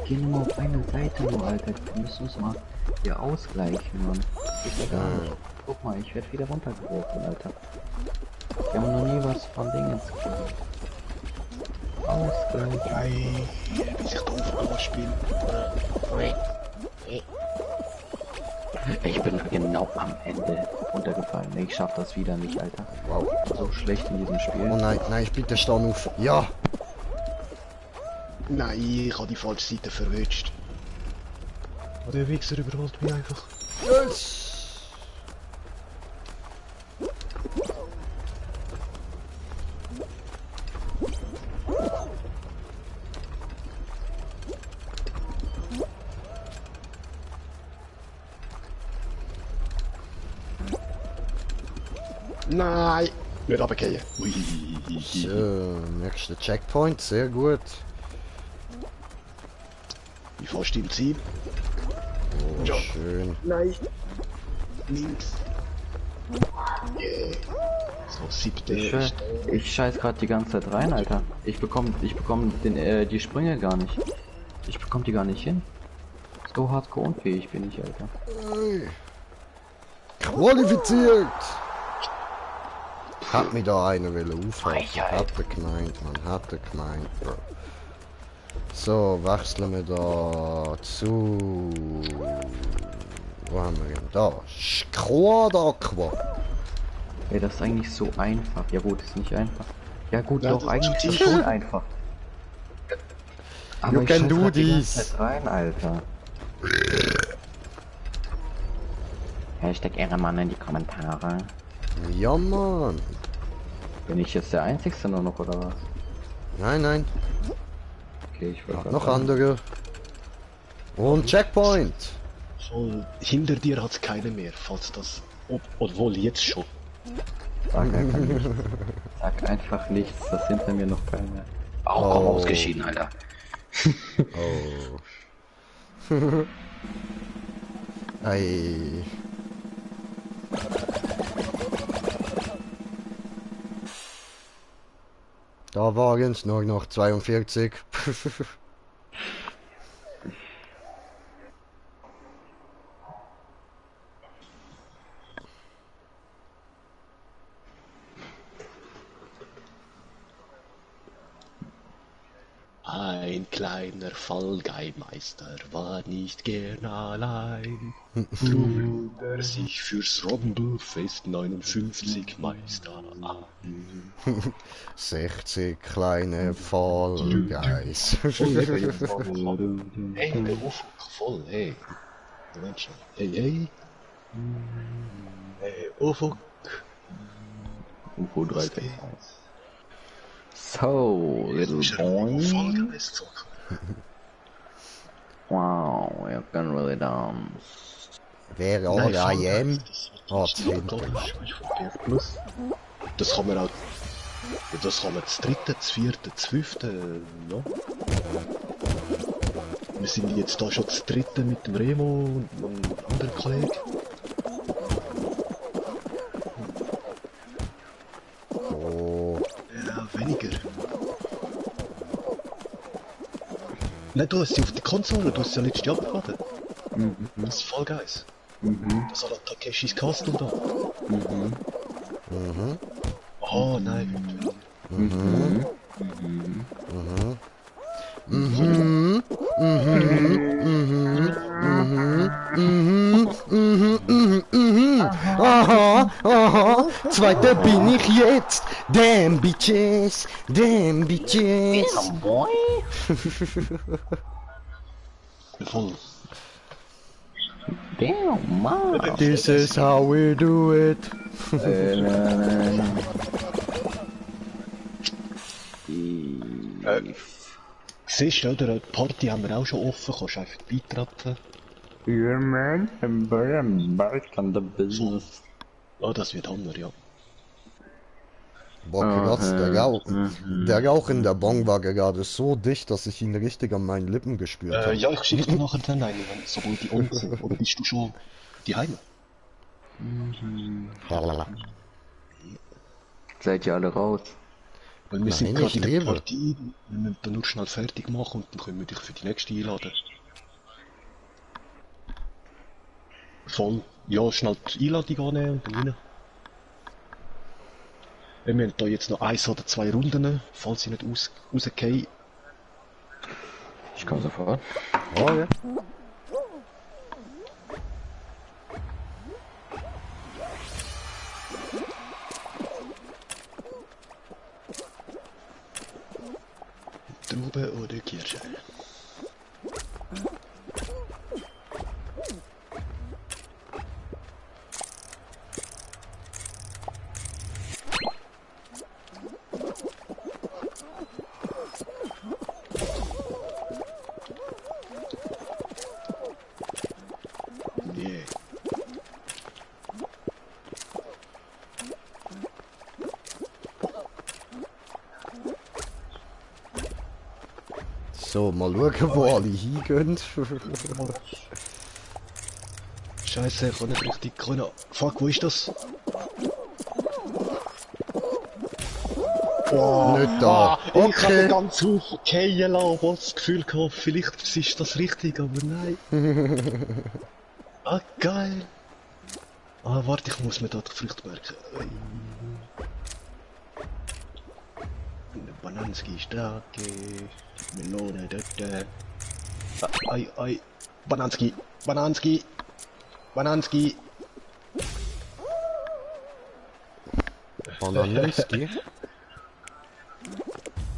Geh nur mal auf eine Seite, du Alter. Du musst uns mal hier ausgleichen, Mann. Ist egal. Guck mal, ich werde wieder runtergeworfen, Alter. Wir haben noch nie was von Dingens gehört. Ausgleich. Geil. Wie sich doof anspielt. Ich bin genau am Ende runtergefallen. Ich schaff das wieder nicht, Alter. Wow. So schlecht in diesem Spiel. Oh nein, nein, bitte stand auf. Ja! Nein, ich habe die falsche Seite verwünscht. Oh, der Wichser überholt mich einfach. Yes! Nein! Nicht runtergehen. Ui. So, nächster Checkpoint, sehr gut. Wie fast im Ziel. Oh, Ja. schön. Nein. Links. Yeah. So, siebte. Ich scheiß gerade die ganze Zeit rein, Alter. Ich bekomme die Sprünge gar nicht. Ich bekomme die gar nicht hin. So hardcore unfähig bin ich, Alter. Hey. Qualifiziert! Hat mich da einer aufhalten. Frechheit. Hat er gemeint, man. Hat er gemeint, Bro. So, wechseln wir da zu... Wo haben wir denn da? Squad Aqua. Ey, das ist eigentlich so einfach. Ja gut, ist nicht einfach. Ja gut, Ja, doch, das eigentlich ist ist es tief. schon einfach. Aber You ich can scheiß do grad die ganze this. Zeit rein, Alter. Hashtag Ehrenmann in die Kommentare. Ja, Mann. Bin ich jetzt der Einzigste nur noch, oder was? Nein, nein. Okay, ich wollte Noch andere. Und Checkpoint. Voll, hinter dir hat's keine mehr, falls das... Obwohl, jetzt schon. Sag einfach nichts. Sag einfach nichts, das hinter mir noch keine. Oh, komm, ausgeschieden, Alter. Oh. Ei. Da waren es nur noch 42. Ein kleiner Fallgeimeister war nicht gern allein. Drum lud er sich fürs Rumblefest 59 Meister an. 60 kleine Fall Guys. Hey, der Ufuk, voll, hey. Moment schon. Hey, hey. Hey, Ufuk. UFO 361. So, little boy. Vollgeist zocken. Wow, you can really dance. Where Nein, all I am? Vollgeist, Ah, das ist Plus. Das kann man auch. Das kann man das dritte, das vierte, das fünfte, ja. Wir sind jetzt da schon das dritte mit dem Remo und einem anderen Kollegen. Oh. Ja, weniger. Nein, du hast sie auf der Konsole, du hast sie ja letztes Jahr abgeladen. Das ist voll geil. Das hat Takeshis Castle da. Oh nein. Aha, aha, zweiter bin ich jetzt. Damn bitches, damn bitches. Boy? Voll. Damn, man. This is how we do it. Siehst du, oder? Die Party haben wir auch schon offen, kannst einfach beitreten. Yeah, man. I'm back on the business. Oh, das wird Hammer, ja. Boah, krass, der Rauch in der Bong war gerade so dicht, dass ich ihn richtig an meinen Lippen gespürt habe. Ja, ich schicke dir nachher dann eine, sobald die unten sind. Oder bist du schon die Heime? Seid ihr alle raus? Weil wir sind Nein, gerade ich in der lebe. Partie, wir müssen dann nur schnell fertig machen und dann können wir dich für die nächste einladen. Voll. Ja, schnell die Einladung annehmen und dann rein. Wir haben da jetzt noch 1 oder 2 Runden, falls sie nicht rausgehen. Ich komme sofort. Oh, ja. Traube oder Kirsche? Yeah. So, mal schauen, wo alle hingehen. Scheiße, ich kann nicht richtig können. Fuck, wo ist das? Nicht da. Ich habe Okay. ganz Haufen fallen lassen, aber das Gefühl gehabt, vielleicht ist das richtig, aber nein. Ah, geil. Ah, warte, ich muss mir da die Früchte merken. Bananski, Strake, Melone, dort. Ei, ei. Bananski, Bananski, Bananski. Bananenski.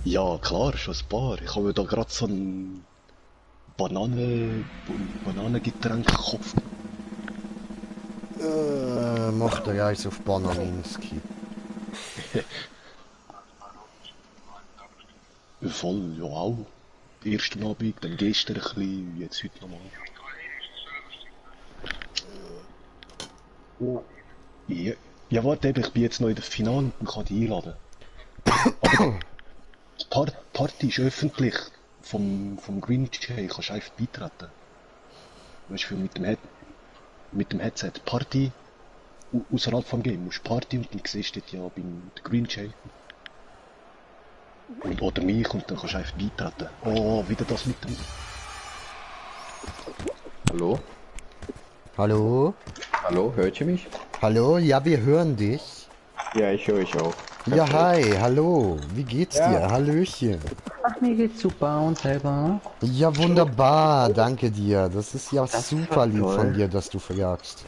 Ja, klar, schon ein paar. Ich habe mir da gerade so ein Bananengetränk gekauft. Macht er Reis auf Bananinski. Voll, ja auch. Ersten Abend, dann gestern ein bisschen, jetzt heute nochmal. Oh. Ja, ja, warte, ich bin jetzt noch in der Finale und kann dich einladen. Aber die Party ist öffentlich vom Green Jay, kannst einfach beitreten. Weißt du, mit dem Headset. Party außerhalb vom Game musst Party und dann siehst du dort ja beim Green Jay. Oder mich und dann kannst du einfach beitreten. Oh, wieder das mit dem... Hallo? Hallo? Hallo, hört ihr mich? Hallo? Ja, wir hören dich. Ja, ich höre euch auch. Ja, hi, hallo. Wie geht's Ja. dir? Hallöchen. Ach, mir geht's super und selber? Ja, wunderbar, danke dir. Das ist ja Das super war lieb toll. von dir, dass du fragst.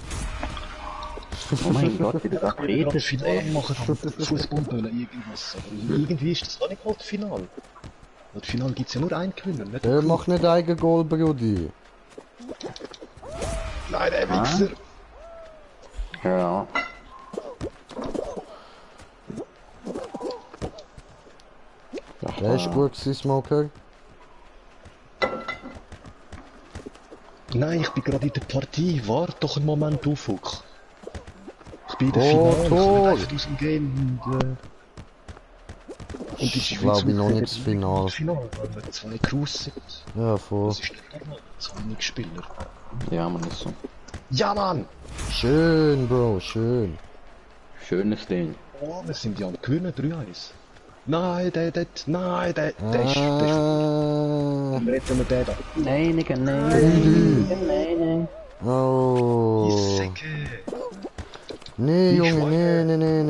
Oh mein Gott, wie du da Gerade redest, Finale ey. machen, Fußballbälle, irgendwas. Aber irgendwie ist das gar nicht mal das Finale. Das Finale gibt's ja nur einen Gewinner, nicht den Mach nicht eigen Goal, Brudi. Nein, der Wichser. Ja. Der ist gut gewesen, Smoker. Nein, ich bin gerade in der Partie. Warte doch einen Moment auf, Fuck. Ich bin in der Oh, Finale. Ich toll. bin einfach aus dem Game und Ich glaube noch nicht das Finale. Finale, weil wir 2 Crews sind. Ja, voll. Das ist nicht normal. 20 Spieler. Ja, man, ist so. Ja, Mann! Schön, Bro, schön. Schönes Ding. Oh, wir sind ja am Gewinnen, 3-1. Nein, der ist... Ah, Retten wir den da. Nein, nein. Nein. oh. Die Säcke. Nee, Die Junge, Schweine. nee.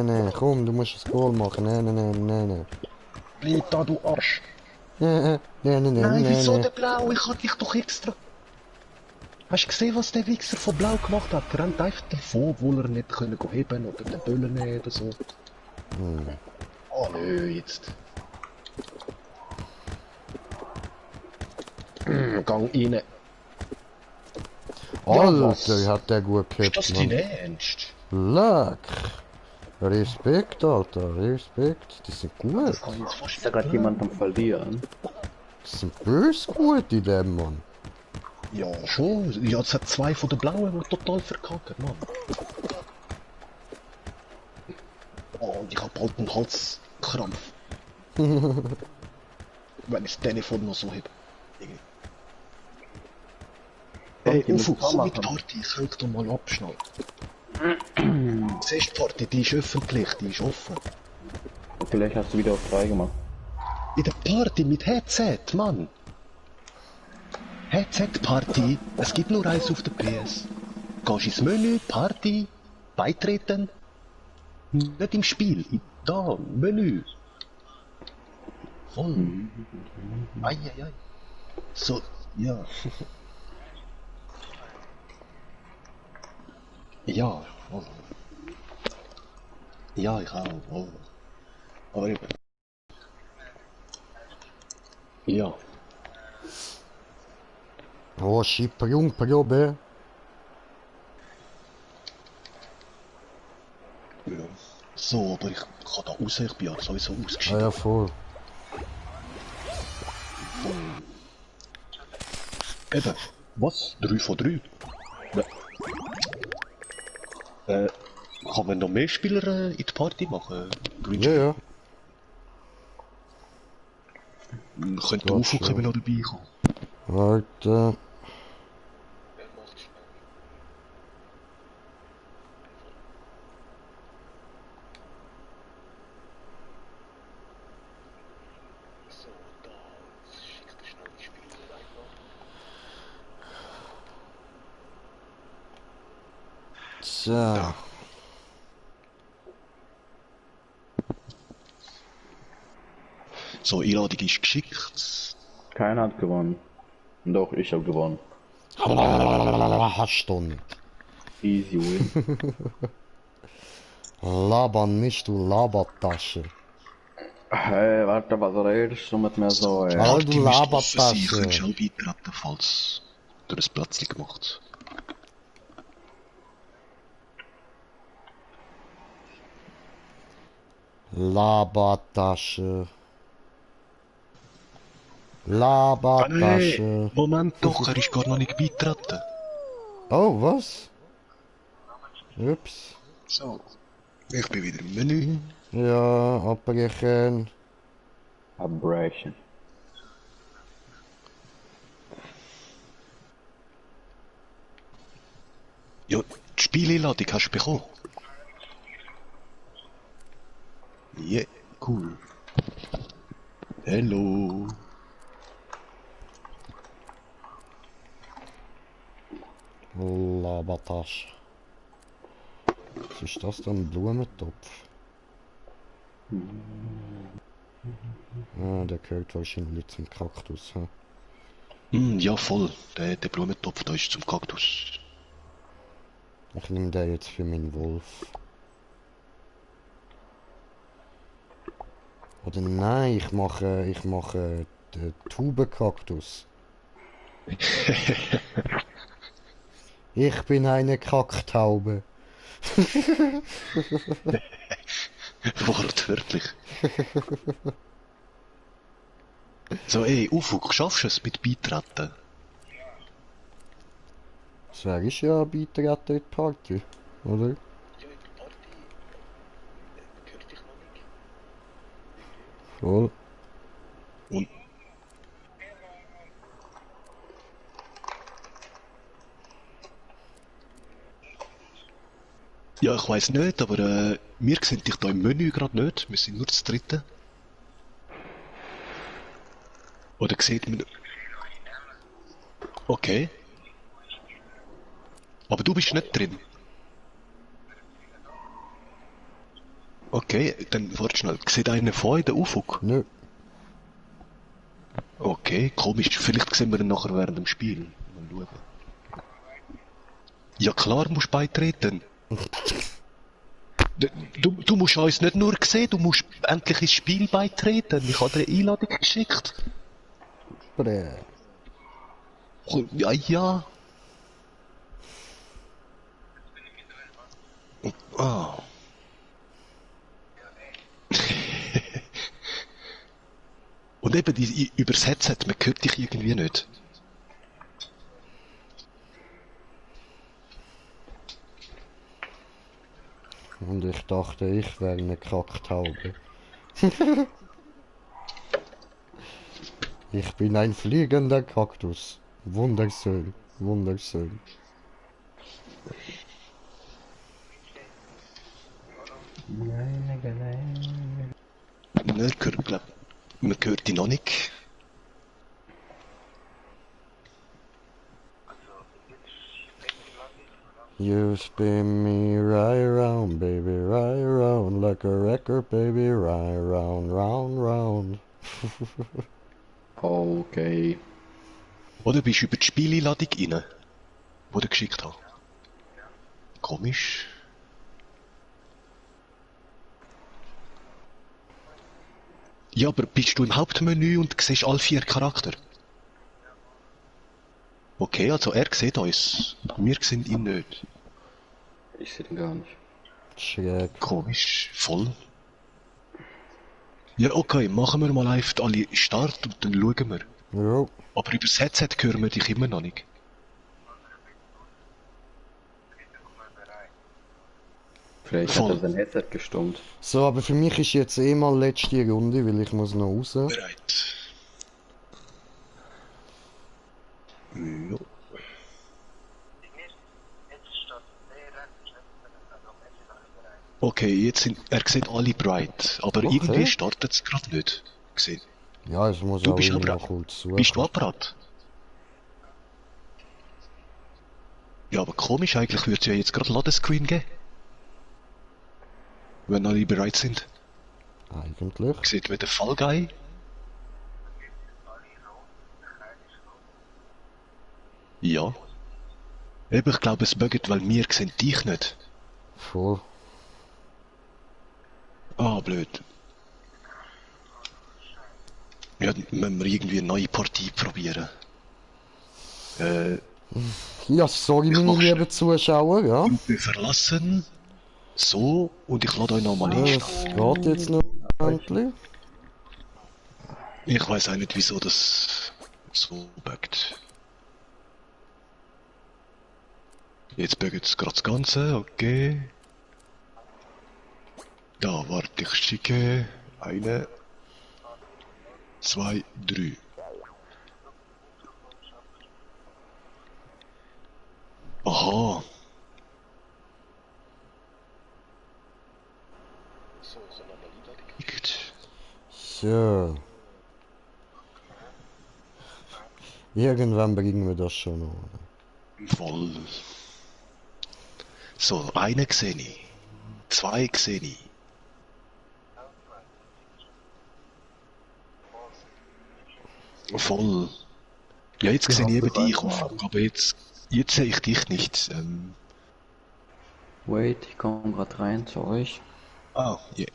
Nee. Komm, du musst das Goal machen. Nee. Bleib da, du Arsch. Nee. Nein, wieso der Blau? Ich hab dich doch extra... Hast du gesehen, was der Wichser von Blau gemacht hat? Er rennt einfach davon, obwohl er nicht können heben oder den Böller nehmen oder so. Oh nö, jetzt. Gang rein. Alter, hat der gut Ist das gehabt, dein Mann. Ernst? Leck. Respekt, Alter, Respekt. Die sind gut. Das kann ich jetzt fast Ist da gerade jemand am Verlieren? Die sind böse gut in dem, Mann. Ja, schon. Ja, es hat 2 von den Blauen, die total verkacken, Mann. Oh, und ich hab bald einen Halskrampf. Wenn ich das Telefon noch so heb. Hey, die müssen Ufo, komm mit machen. Party, ich hält doch mal ab, schnell. Siehst du, Party, die ist öffentlich, die ist offen. Vielleicht hast du wieder auf 3 gemacht. In der Party mit Headset, Mann. Headset-Party, es gibt nur eins auf der PS. Gehst ins Menü, Party, beitreten. Nicht im Spiel, da, Menü. Voll. Eieiei. So, ja. Ja, voll. Ja, ich auch, voll. Aber eben. Ja. Oh, Jungprobe. Ja. So, aber ich kann da raus, ich bin ja sowieso Ah ausgeschieden. ja, voll. Eben. Was? 3 von 3? Ja. Kann man noch mehr Spieler in die Party machen? Green Ja, ja. Könnte Gott, Ufo ja. noch dabei kommen? Warte. So. So, Einladung ist geschickt. Keiner hat gewonnen. Doch, ich habe gewonnen. Hast du nicht. Easy win. Laber nicht, du Labertasche. Hey, warte, was redest du mit mir so, ey? Ah, Warte, du die müsste offen sein. Ich Labertasche. könnte schon beitreten, falls du ein Plätzchen gemacht. Labertasche. Ah, nee. Labertasche. Moment doch, er ist gar noch nicht beitreten. Oh, was? Ups. So. Ich bin wieder im Menü. Ja, abbrechen. Abrasion. Ja, die Spieleinladung hast du bekommen. Yeah, cool. Hello. Labertasche. Was ist das denn? Ein Blumentopf? Ah, der gehört wahrscheinlich zum Kaktus. Hm? Ja, voll. Der Blumentopf da ist zum Kaktus. Ich nehme den jetzt für meinen Wolf. Oder nein, ich mache den Tubenkaktus. Ich bin eine Kacktaube. Wortwörtlich. So, ey, Ufuk, schaffst du es mit Beitreten? Das wäre ich ja beitreten in die Party, oder? Ja, in der Party. Gehört dich noch nicht. Voll. Und. Ja, ich weiss nicht, aber wir sehen dich da im Menü gerade nicht. Wir sind nur das dritte. Oder sieht man. Okay. Aber du bist nicht drin. Okay, dann warte schnell. Sieht einer von euch den Ufuk? Nö. Okay, komisch. Vielleicht sehen wir ihn nachher während dem Spiel. Mal schauen. Ja klar, musst beitreten. Du musst uns nicht nur sehen, du musst endlich ins Spiel beitreten. Ich habe dir eine Einladung geschickt. Brä. Ja, ja. Ah. Und eben, übers Headset, man hört dich irgendwie nicht. Und ich dachte, ich wäre eine Kacktaube. Ich bin ein fliegender Kaktus. Wunderschön, wunderschön. Ne, glaub, man hört dich noch nicht. You spin me right round, baby, right round, like a record, baby, right round, round, round. Okay. Oder bist du über die Spieleinladung rein, die ich geschickt habe? Komisch. Ja, aber bist du im Hauptmenü und siehst alle 4 Charakter? Okay, also er sieht uns. Wir sehen ihn nicht. Ich sehe den gar nicht. Schräg. Komisch. Voll. Ja, okay, machen wir mal einfach alle Start und dann schauen wir. Jo. Aber über das Headset hören wir dich immer noch nicht. Vielleicht Voll. hat er sein Headset gestummt. So, aber für mich ist jetzt eh mal letzte Runde, weil ich muss noch raus. Bereit. Ja. Okay, jetzt sind, er sieht alle bright, aber Okay. irgendwie startet es gerade nicht. Gesehen. Ja, es muss Du auch bist immer aber- noch kurz suchen. Bist du abgerad? Ja, aber komisch, eigentlich würde es ja jetzt gerade Ladescreen geben. Wenn alle bereit sind. Eigentlich. Sieht man den Fall Guy? Ja. Eben, ich glaube, es buggt, weil wir sehen dich nicht. Voll. Ah, blöd. Ja, dann müssen wir irgendwie eine neue Partie probieren. Ja, sorry, Ich meine mach lieben Zuschauer, ja. Gruppe verlassen. So, und ich lade euch nochmal ein. Es geht jetzt noch endlich. Ich weiß auch nicht, wieso das so buggt. Jetzt buggt es gerade das Ganze, okay. Da, warte, ich schicke. Eine, zwei, drei. Aha. Liegt. So. Irgendwann bringen wir das schon noch. Voll. So, eine sehe ich. Zwei sehe ich. Voll. Ja, jetzt sehe ich eben dich auf, aber jetzt sehe ich dich nicht. Wait, ich komme gerade rein zu euch. Ah, yeah.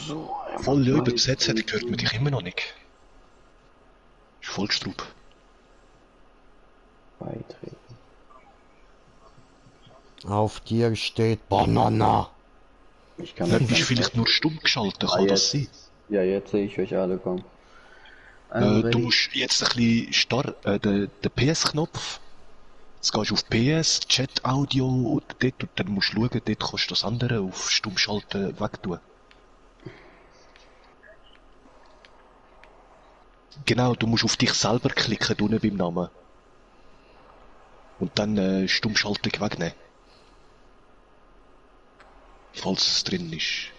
So, Voll, ja, über das Headset hört man dich immer noch nicht. Ist voll Strub. beitreten. Auf dir steht Banana. Ich kann Dann das bist du nicht vielleicht nur stumm geschaltet, Ah, kann das sein? Ja, jetzt sehe ich euch alle kommen. Du musst jetzt ein bisschen den PS-Knopf. Jetzt gehst du auf PS, Chat, Audio und dort, und dann musst du schauen, dort kannst du das andere auf stumm schalten wegtun. Genau, du musst auf dich selber klicken, unten beim Namen. Und dann Stummschaltung wegnehmen. Falls es drin ist.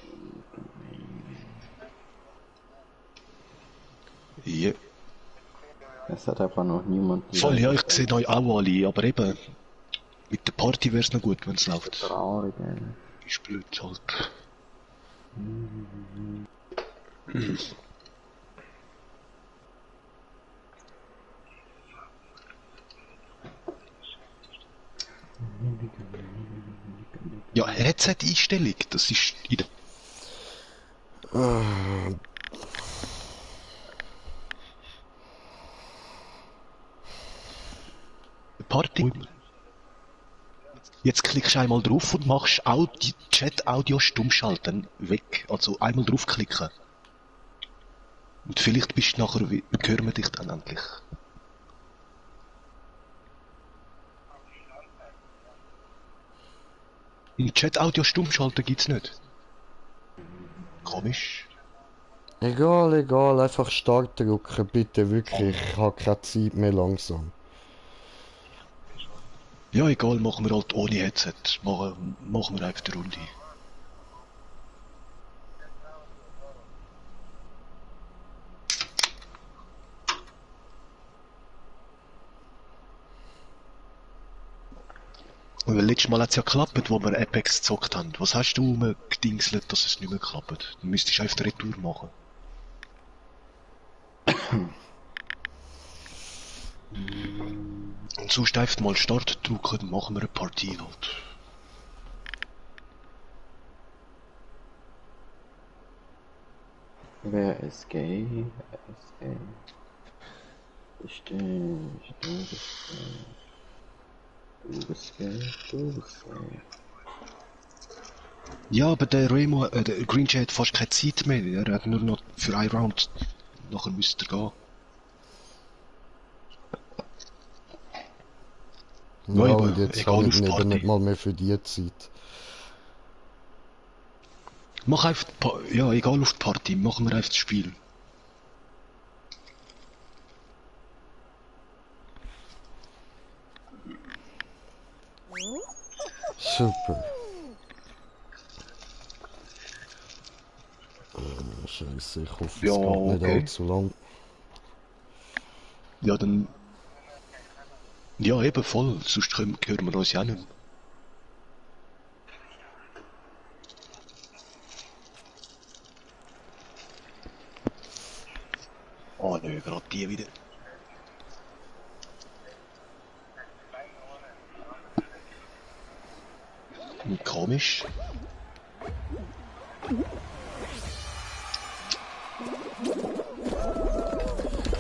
Ja. Es hat einfach noch niemand. Voll, ja, ich sehe euch auch alle, aber eben, mit der Party wär's noch gut, wenn's läuft. Traurig, ey. Ist blöd halt. Ja, Headset-Einstellung, das ist in der Party. Jetzt klickst du einmal drauf und machst auch die Chat-Audio stumm schalten weg. Also einmal draufklicken. Und vielleicht bist du nachher, hören wir dich dann endlich. Im Chat-Audio stumm schalten gibt's nicht. Komisch. Egal, egal, einfach Start drücken, bitte, wirklich. Ich habe keine Zeit mehr langsam. Ja, egal, machen wir halt ohne Headset. Machen wir einfach die Runde. Und letztes Mal hat's ja geklappt, wo wir Apex gezockt haben. Was hast du gedingselt, dass es nicht mehr klappt? Dann müsstest du einfach die Retour machen. Und sonst einfach mal Start drücken, dann machen wir eine Partie halt. Wer ist gay? Wer ist gay? Bestimmt, du bist gay. Du bist gay, du bist gay. Ja, aber der Remo, der Green Jay hat fast keine Zeit mehr. Er hat nur noch für einen Round. Nachher müsste er gehen. Ja, Ja, und jetzt egal habe auf ich eben Party. nicht mal mehr für die Zeit. Mach einfach, ja, egal auf die Party, machen wir einfach das Spiel. Super. Scheiße, ich hoffe, es Ja, geht nicht okay. allzu lang. Ja, dann. Ja, eben voll, sonst hören wir uns ja nicht mehr. Oh nö, gerade die wieder. Komisch.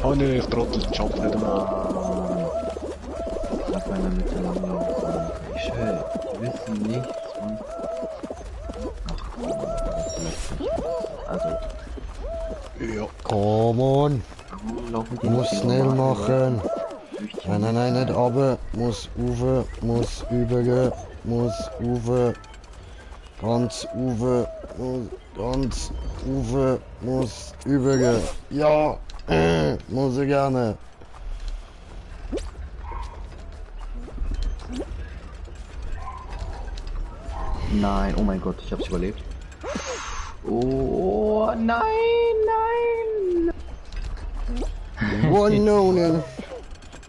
Oh ne, ich trottel den Job nicht an. Sag meiner Mitte lang. Ich schwöre, die wissen nichts von... Ach komm, das lässt nicht. Also, Ja. Come on. warum laufen die Muss nicht schnell normal, machen. oder? Nein, nein, nein, nicht runter. Muss rauf, muss über, muss rauf. Ganz rauf, muss ganz rauf, muss über. Ja, muss ich gerne. Nein, oh mein Gott, ich hab's überlebt. Oh, nein, nein. Oh no, no.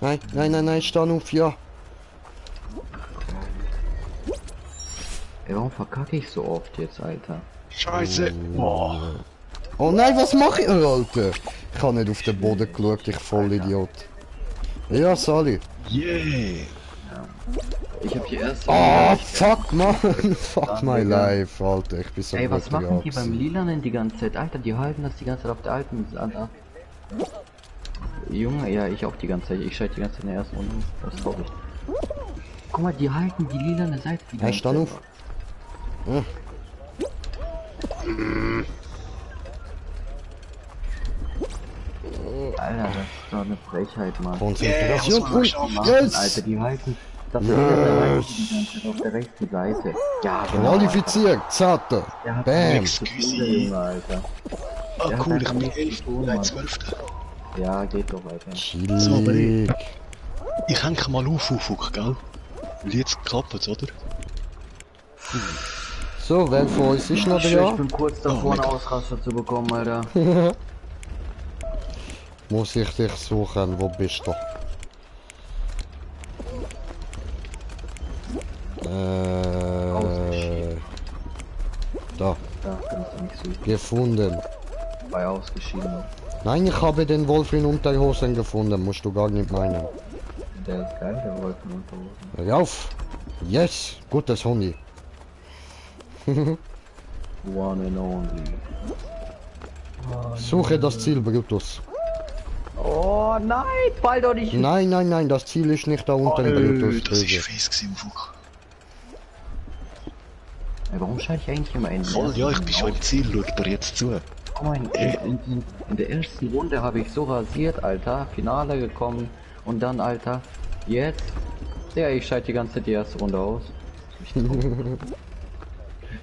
Nein, nein, nein, nein, stand auf, ja. Ey, warum verkacke ich so oft jetzt, Alter? Scheiße. Boah. Oh nein, was mache ich, Alter? Ich habe nicht auf den Boden geschaut, ich Vollidiot. Ja, Sally. Yeah. Ich hab hier erst... Ah, fuck, man. Fuck my Digga. life, Alter. Ich bin so Ey, was machen die beim gewesen. Lilanen die ganze Zeit? Alter, die halten das die ganze Zeit auf der alten... Alter. Junge, ja, ich auch die ganze Zeit. Ich schalte die ganze Zeit in der ersten Runde. Das ist traurig. Guck mal, die halten die lilane Seite die Hey, ganze stand Zeit. auf. Ja. Alter, das ist doch eine Frechheit, Mann. Konzentration. Yeah, Und Die machen, Alter, yes! die halten... Das ist die ganze Zeit auf der rechten Seite. Ja, genau, Qualifiziert, Zater. Alter. Der hat Bam. nichts zu tun, der Junge, Alter. Ah Der hat cool, ich einfach bin nichts zu 11. tun, Nein, Mann. 12. Ja, geht doch weiter. Chillig. Ich hänge mal auf, Ufuk, gell? Weil jetzt klappt's, oder? So, wer von uns ist noch Ich da? bin kurz davor, einen mega. Ausraster zu bekommen, Alter. Muss ich dich suchen, wo bist du? Da, Da kannst du nicht suchen. gefunden. Bei ausgeschieden. Nein, ich habe den Wolf in Unterhosen gefunden, musst du gar nicht meinen. Der ist geil, der Wolf in Unterhosen. Hör auf! Yes! Gutes Hundi. One and only. Suche das Ziel, Brutus. Oh nein, fall doch nicht. Nein, nein, nein, das Ziel ist nicht da unten, Brutus. Das ist Böse. fies gewesen, Ufuk. Ey, warum scheine ich eigentlich immer in Voll, ja, ich bin schon im Ziel, schau dir jetzt zu. Guck mal, in der ersten Runde habe ich so rasiert, Alter. Finale gekommen. Und dann, Alter, jetzt. Ja, ich schalte die ganze Zeit die erste Runde aus.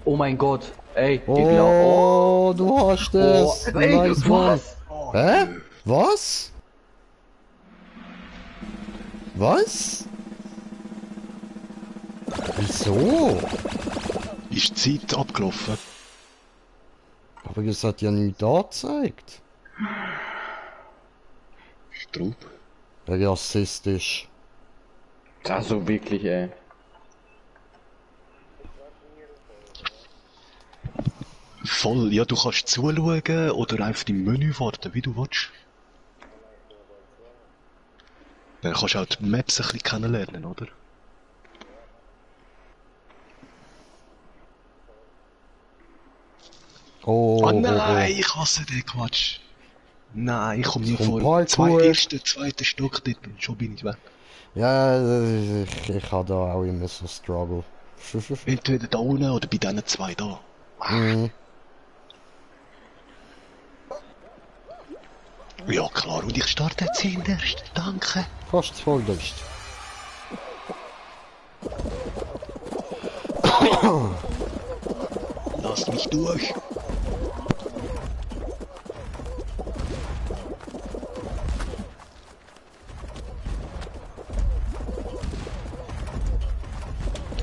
Oh mein Gott. Ey, die Blau. Oh, du hast es! Oh, ey, Nice one! was? Hä? Was? Was? Wieso? Ist die Zeit abgelaufen? Aber es hat ja nichts angezeigt. Straub. Rassistisch. Also wirklich, ey. Voll, ja, du kannst zuschauen oder auf dein Menü warten, wie du willst. Dann kannst du auch die Maps ein bisschen kennenlernen, oder? Oh, Oh nein, ich hasse den Quatsch. Nein, ich komme nie Zum vor. Parkour. Zweiter Stock dort und schon bin ich weg. Ja, ich habe da auch immer so Struggle. Entweder da unten oder bei diesen zwei da. Mhm. Ja klar, und ich starte jetzt hinterst. Danke. Fast vorderst. Lass mich durch.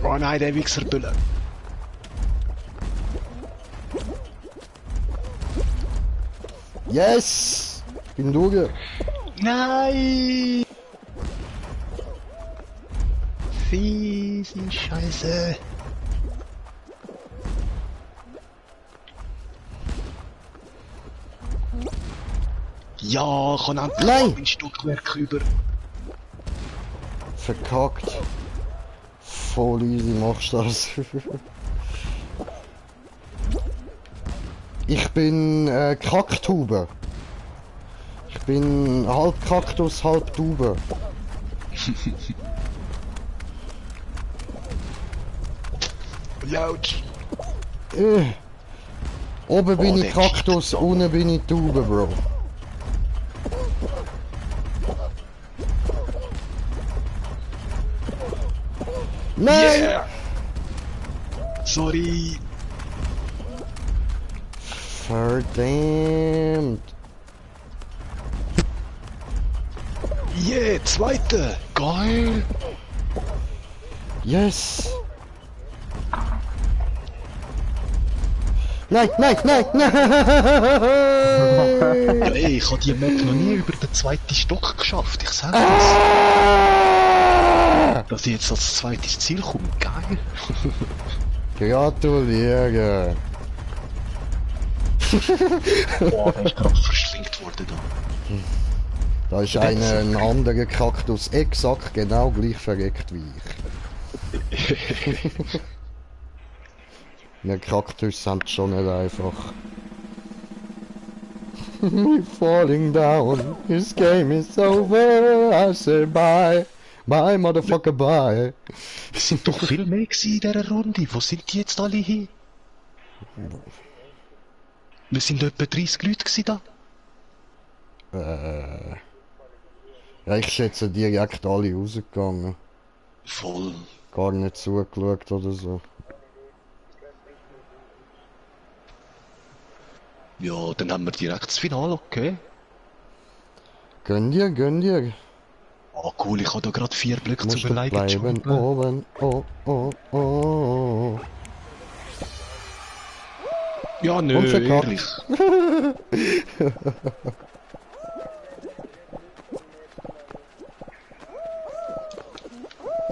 Oh nein, der Wichserbülle. Yes! Bin durch. Nein! Fiese Scheiße. Ja, kann endlich Nein! mal mein Stockwerk über. Verkackt. Voll easy machst du das. Ich bin Kacktube. Ich bin halb Kaktus, halb Tube. Laut. Oben bin der ich Kaktus, cheatet, unten bin ich Tube, Bro. Nein! Yeah. Sorry. Verdammt! Yeah, zweite. Geil. Yes! Nein, nein, nein, nein! Ja, ey, ich habe die Map noch nie über den zweiten Stock geschafft. Ich sag das. Ah! Dass ich jetzt als zweites Ziel komme. Geil. Gratuliere! Boah, der ist gerade verschlingt worden da. Da ist ein anderer Kaktus exakt genau gleich verreckt wie ich. Wir Kaktus sind schon nicht einfach. We're falling down, this game is over, I say bye, bye motherfucker bye. Es sind doch viel mehr gewesen in dieser Runde. Wo sind die jetzt alle hin? Wir sind etwa 30 Leute gewesen da. Ja, ich schätze direkt alle rausgegangen. Voll. Gar nicht zugeschaut oder so. Ja, dann haben wir direkt das Finale, okay? Gönn dir, gönn dir. Ah, cool, ich habe da gerade 4 Blöcke Musst zu du überlegen. bleiben Jumpen. oben, oh, oh, oh. Ja, nö, Und verkackt. ehrlich.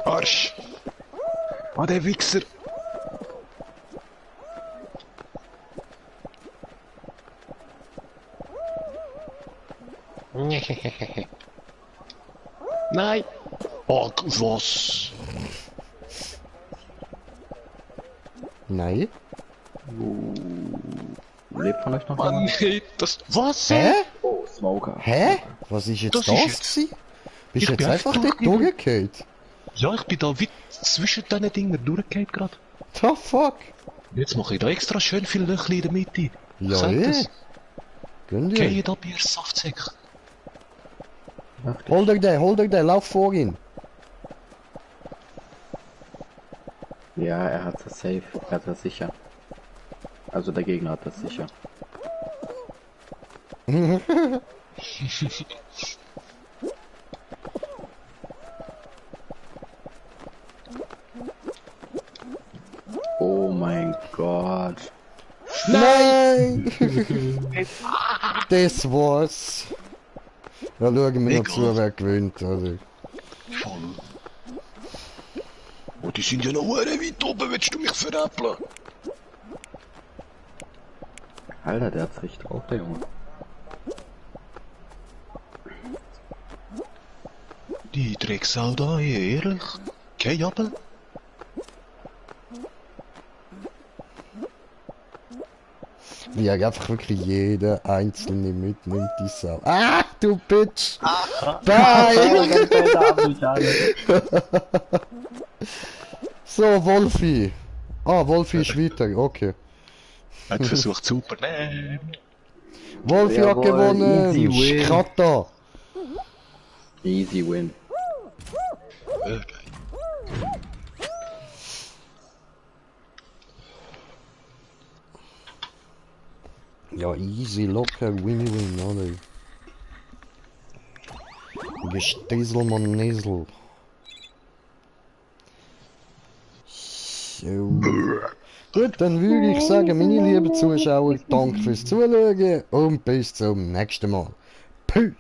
Arsch. Ah, der Wichser. Nein. Oh, was? Nein? Lebt von euch noch Mann, jemand? nee, das... Was? Hä? Oh, Smoker. Hä? Was ist jetzt Das das, ist jetzt- gewesen? Bist Ich du jetzt bin einfach einfach dort durchgefallen? Ja, ich bin da wie zwischen diesen Dingen durchgefallen gerade. The fuck? Jetzt mache ich da extra schön viel Löcher in der Mitte. Ich Ja, sag eh. das. Gönn dir. Geh da bei ihr Saftsäck. Hol dir den, lauf vor ihn. Ja, er hat das safe. Er hat das sicher. Also der Gegner hat das sicher. Oh mein Gott. Nein! Das war's. Ja, schauen wir noch Egal. zu, wer gewinnt. Also. Voll. Oh, die sind ja noch weit oben, willst du mich veräppeln? Alter, der hat's richtig drauf, der Junge. Die Drecksau da, ehrlich? Kein Appel? Wie er einfach wirklich jeder einzelne mitnimmt, die Sau. Ah, du Bitch! Bye! So, Wolfi. Ah, Wolfi ist weiter, okay. Hat versucht Superman. Wolfi hat Jawohl, gewonnen! easy win. Skratta! Easy win. Geil. Ja, easy, locker, win-win, oder? Gestesel, man Nesel. So. Gut, dann würde ich sagen, meine lieben Zuschauer, danke fürs Zuschauen und bis zum nächsten Mal. Peace!